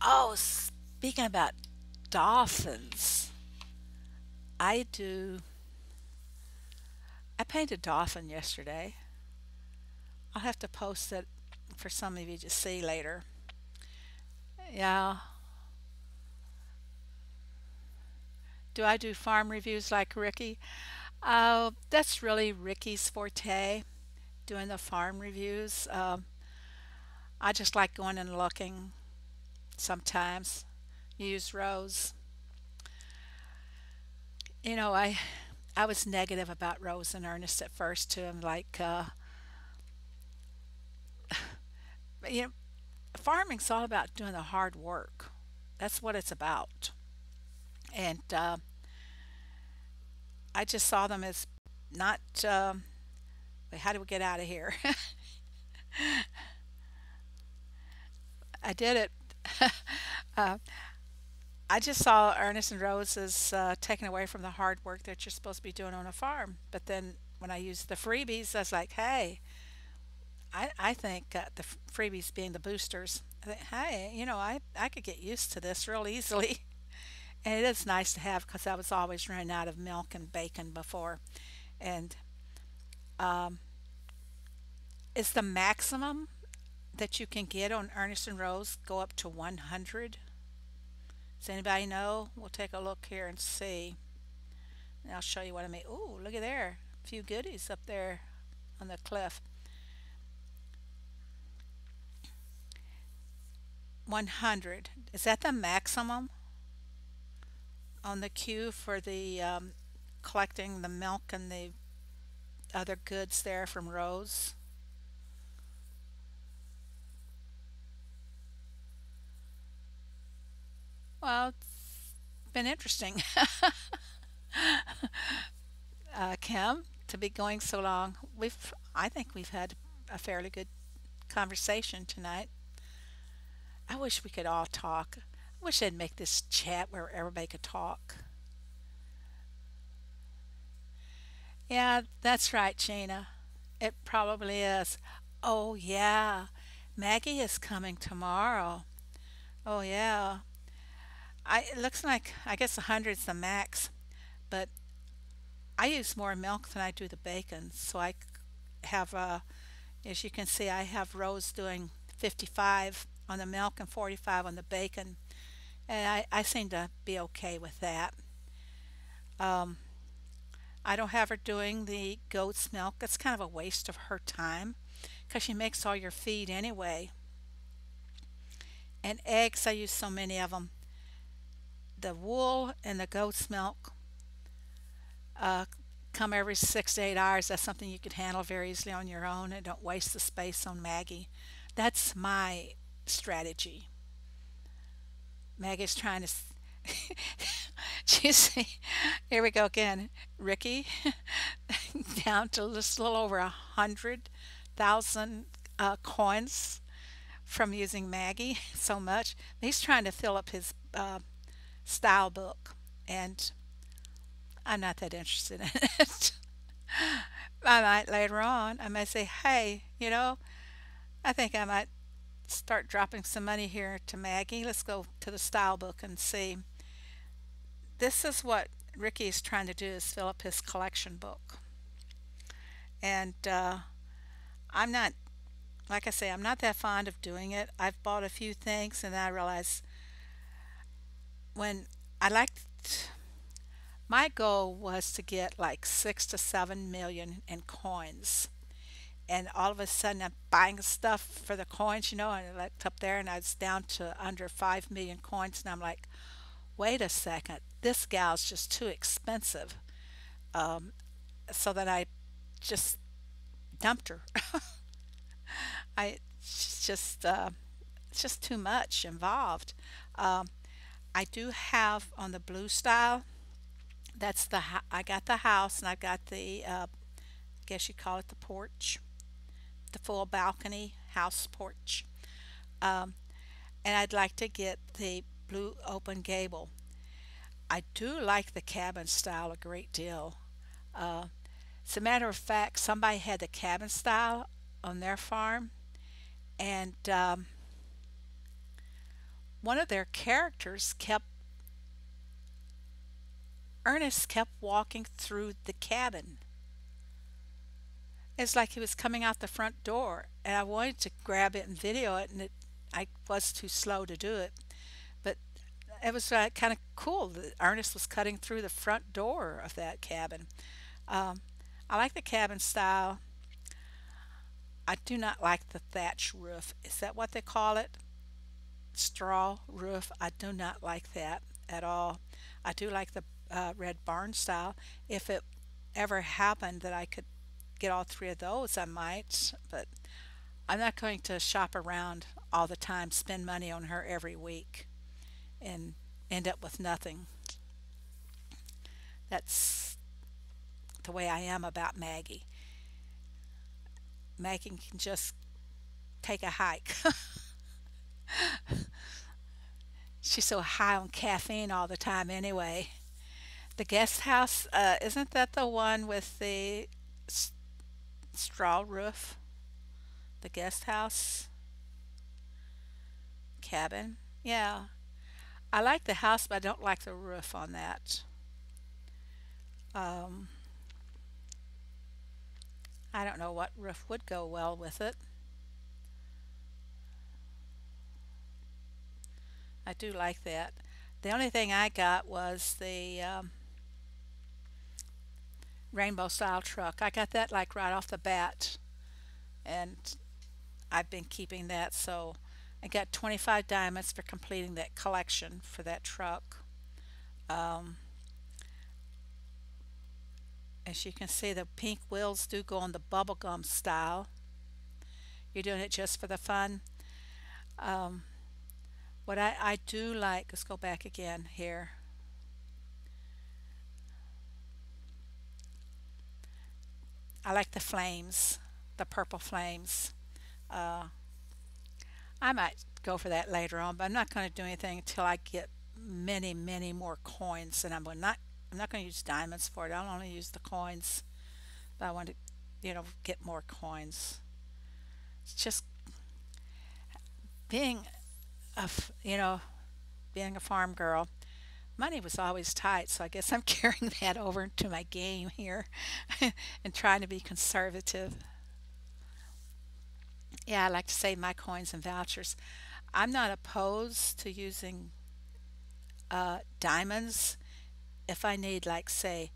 Oh, speaking about dolphins, I do. I painted a dolphin yesterday. I'll have to post it for some of you to see later. Yeah. Do I do farm reviews like Ricky? Oh, that's really Ricky's forte, doing the farm reviews. I just like going and looking sometimes. Use Rose. I was negative about Rose and Ernest at first too. I'm like, you know, farming's all about doing the hard work. That's what it's about. And I just saw them as not. Wait, how do we get out of here? I did it. uh, I just saw Ernest and Rose as taken away from the hard work that you're supposed to be doing on a farm. But then when I used the freebies, I was like, hey, I think the freebies being the boosters, I think, hey, I could get used to this real easily. And it is nice to have because I was always running out of milk and bacon before. And um, is the maximum that you can get on Ernest and Rose go up to 100? Does anybody know? We'll take a look here and see. And I'll show you what I mean. Ooh, look at there. A few goodies up there on the cliff. 100. Is that the maximum on the queue for the collecting the milk and the other goods there from Rose? Well, it's been interesting, Kim, to be going so long. I think we've had a fairly good conversation tonight. I wish we could all talk. I wish they'd make this chat where everybody could talk. Yeah, that's right, Gina. It probably is. Oh, yeah. Maggie is coming tomorrow. Oh, yeah. It looks like I guess 100's the max, but I use more milk than I do the bacon, so I have as you can see, I have rows doing 55 on the milk and 45 on the bacon, and I seem to be okay with that. Um, I don't have her doing the goat's milk. It's kind of a waste of her time because she makes all your feed anyway. And eggs, I use so many of them. The wool and the goat's milk uh, come every 6 to 8 hours. That's something you could handle very easily on your own and don't waste the space on Maggie. That's my strategy. Maggie's trying to. You see, here we go again. Ricky, down to just a little over 100,000 coins from using Maggie so much. He's trying to fill up his style book, and I'm not that interested in it. I might later on, I might say, hey, I think I might start dropping some money here to Maggie. Let's go to the style book and see. This is what Ricky is trying to do is fill up his collection book. And I'm not, like I say, I'm not that fond of doing it. I've bought a few things and I realize when I liked, my goal was to get like 6 to 7 million in coins. And all of a sudden I'm buying stuff for the coins, and I looked up there and I was down to under 5 million coins. And I'm like, wait a second, this gal's just too expensive. Um, so then I just dumped her. I she's it's just too much involved. Um, I do have on the blue style. I got the house and I've got the I guess you call it the porch, the full balcony house porch. Um, and I'd like to get the blue open gable. I do like the cabin style a great deal. Uh, as a matter of fact, somebody had the cabin style on their farm, and one of their characters kept Ernest kept walking through the cabin. It's like he was coming out the front door, and I wanted to grab it and video it, and I was too slow to do it. But it was kind of cool that Ernest was cutting through the front door of that cabin. Um, I like the cabin style. I do not like the thatch roof. Is that what they call it? Straw roof. I do not like that at all. I do like the red barn style. If it ever happened that I could get all three of those, I might, but I'm not going to shop around all the time, spend money on her every week, and end up with nothing. That's the way I am about Maggie. Maggie can just take a hike. She's so high on caffeine all the time anyway. The guest house, isn't that the one with the s- straw roof? The guest house cabin? Yeah. I like the house, but I don't like the roof on that. Um, I don't know what roof would go well with it. I do like that. The only thing I got was the rainbow style truck. I got that like right off the bat, and I've been keeping that. So I got 25 diamonds for completing that collection for that truck. Um, as you can see, the pink wheels do go on the bubblegum style. You're doing it just for the fun. Um, what I do like, let's go back again here. I like the flames, the purple flames. Uh, I might go for that later on, but I'm not going to do anything until I get many, many more coins. And I'm not going to use diamonds for it. I'll only use the coins, but I want to, get more coins. It's just being a, f- you know, being a farm girl. Money was always tight, so I guess I'm carrying that over to my game here and trying to be conservative. Yeah, I like to save my coins and vouchers. I'm not opposed to using diamonds if I need, like, say,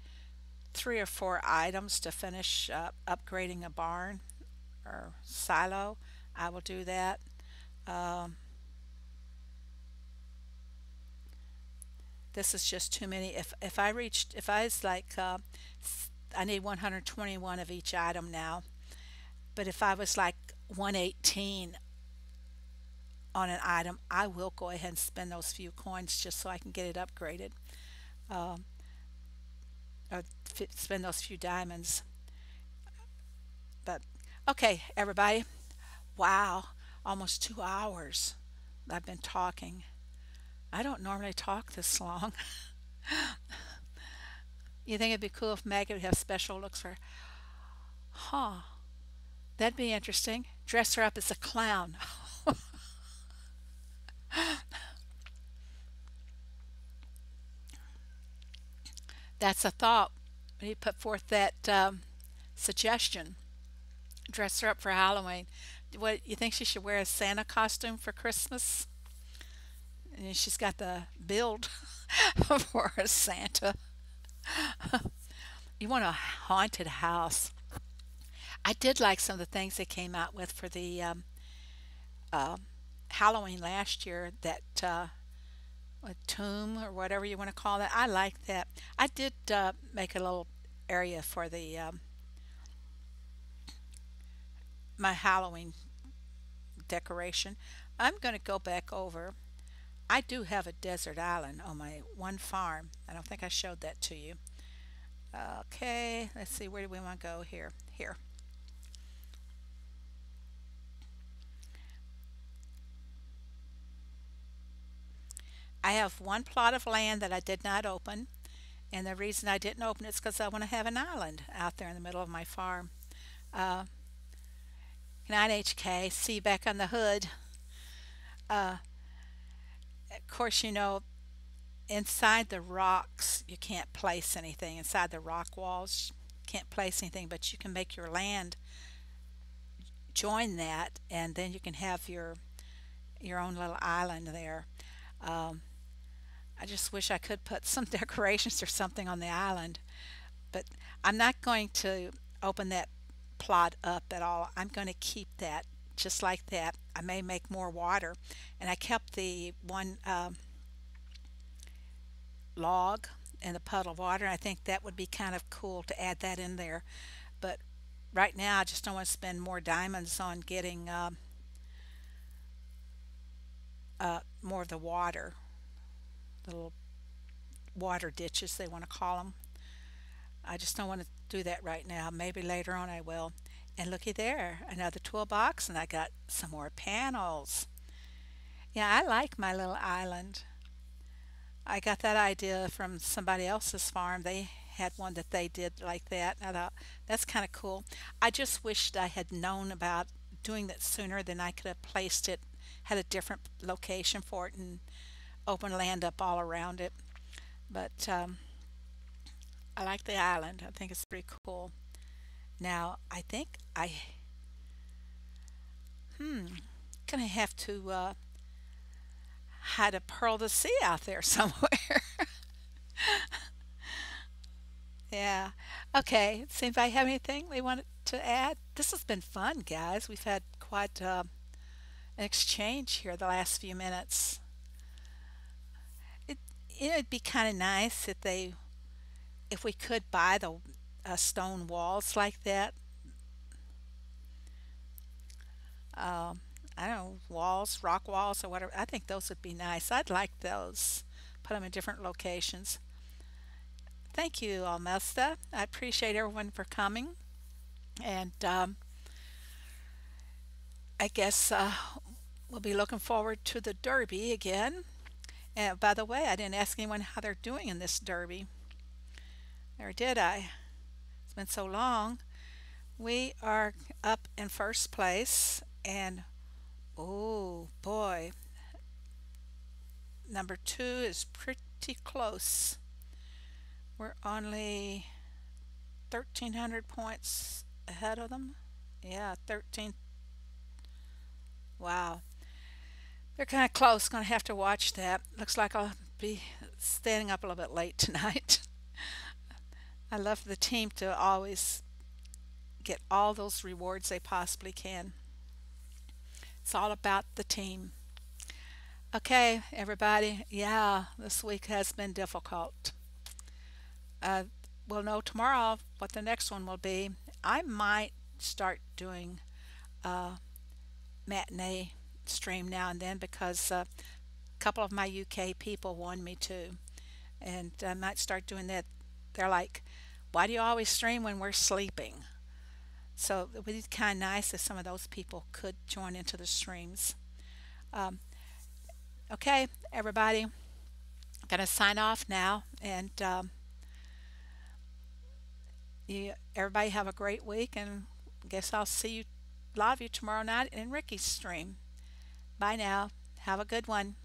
3 or 4 items to finish upgrading a barn or silo. I will do that. Um, this is just too many. If I was like, I need 121 of each item now. But if I was like 118 on an item, I will go ahead and spend those few coins just so I can get it upgraded. Um, or spend those few diamonds. But okay, everybody. Wow, almost 2 hours I've been talking. I don't normally talk this long. You think it'd be cool if Maggie would have special looks for, huh? That'd be interesting. Dress her up as a clown. That's a thought. He put forth that suggestion. Dress her up for Halloween. What you think she should wear a Santa costume for Christmas? And she's got the build for a Santa. You want a haunted house. I did like some of the things they came out with for the uh, Halloween last year. That a tomb or whatever you want to call it. I like that. I did make a little area for the my Halloween decoration. I'm going to go back over. I do have a desert island on my one farm. I don't think I showed that to you. Okay, let's see, where do we want to go here? Here. I have one plot of land that I did not open, and the reason I didn't open it is because I want to have an island out there in the middle of my farm. Uh, Good night, HK. See you back on the hood. Uh, of course, inside the rocks, you can't place anything. Inside the rock walls, you can't place anything, but you can make your land join that, and then you can have your own little island there. Um, I just wish I could put some decorations or something on the island, but I'm not going to open that plot up at all. I'm going to keep that just like that. I may make more water, and I kept the one log in the puddle of water. I think that would be kind of cool to add that in there. But right now, I just don't want to spend more diamonds on getting more of the water, the little water ditches they want to call them. I just don't want to do that right now. Maybe later on I will. And looky there, another toolbox, and I got some more panels. Yeah, I like my little island. I got that idea from somebody else's farm. They had one that they did like that. And I thought, that's kind of cool. I just wished I had known about doing that sooner. Then I could have placed it, had a different location for it, and open land up all around it. But I like the island. I think it's pretty cool. Now, I think gonna have to hide a pearl of the sea out there somewhere. Yeah. Okay. See if I have anything we wanted to add. This has been fun, guys. We've had quite an exchange here the last few minutes. It it'd be kind of nice if we could buy the stone walls like that. Um, I don't know, walls, rock walls, or whatever. I think those would be nice. I'd like those. Put them in different locations. Thank you, Almesta. I appreciate everyone for coming. And I guess we'll be looking forward to the Derby again. And by the way, I didn't ask anyone how they're doing in this Derby. Or did I? It's been so long. We are up in first place, and oh boy, number two is pretty close. We're only 1,300 points ahead of them. Yeah, 13. Wow. They're kind of close. Gonna have to watch that. Looks like I'll be staying up a little bit late tonight. I love the team to always get all those rewards they possibly can. It's all about the team. Okay, everybody. Yeah, this week has been difficult. Uh, we'll know tomorrow what the next one will be. I might start doing a matinee stream now and then because a couple of my UK people want me to, and I might start doing that. They're like, "Why do you always stream when we're sleeping?" So it would be kind of nice if some of those people could join into the streams. Um, okay, everybody, I'm gonna sign off now, and everybody have a great week, and guess I'll see you, a lot of you tomorrow night in Ricky's stream. Bye now. Have a good one.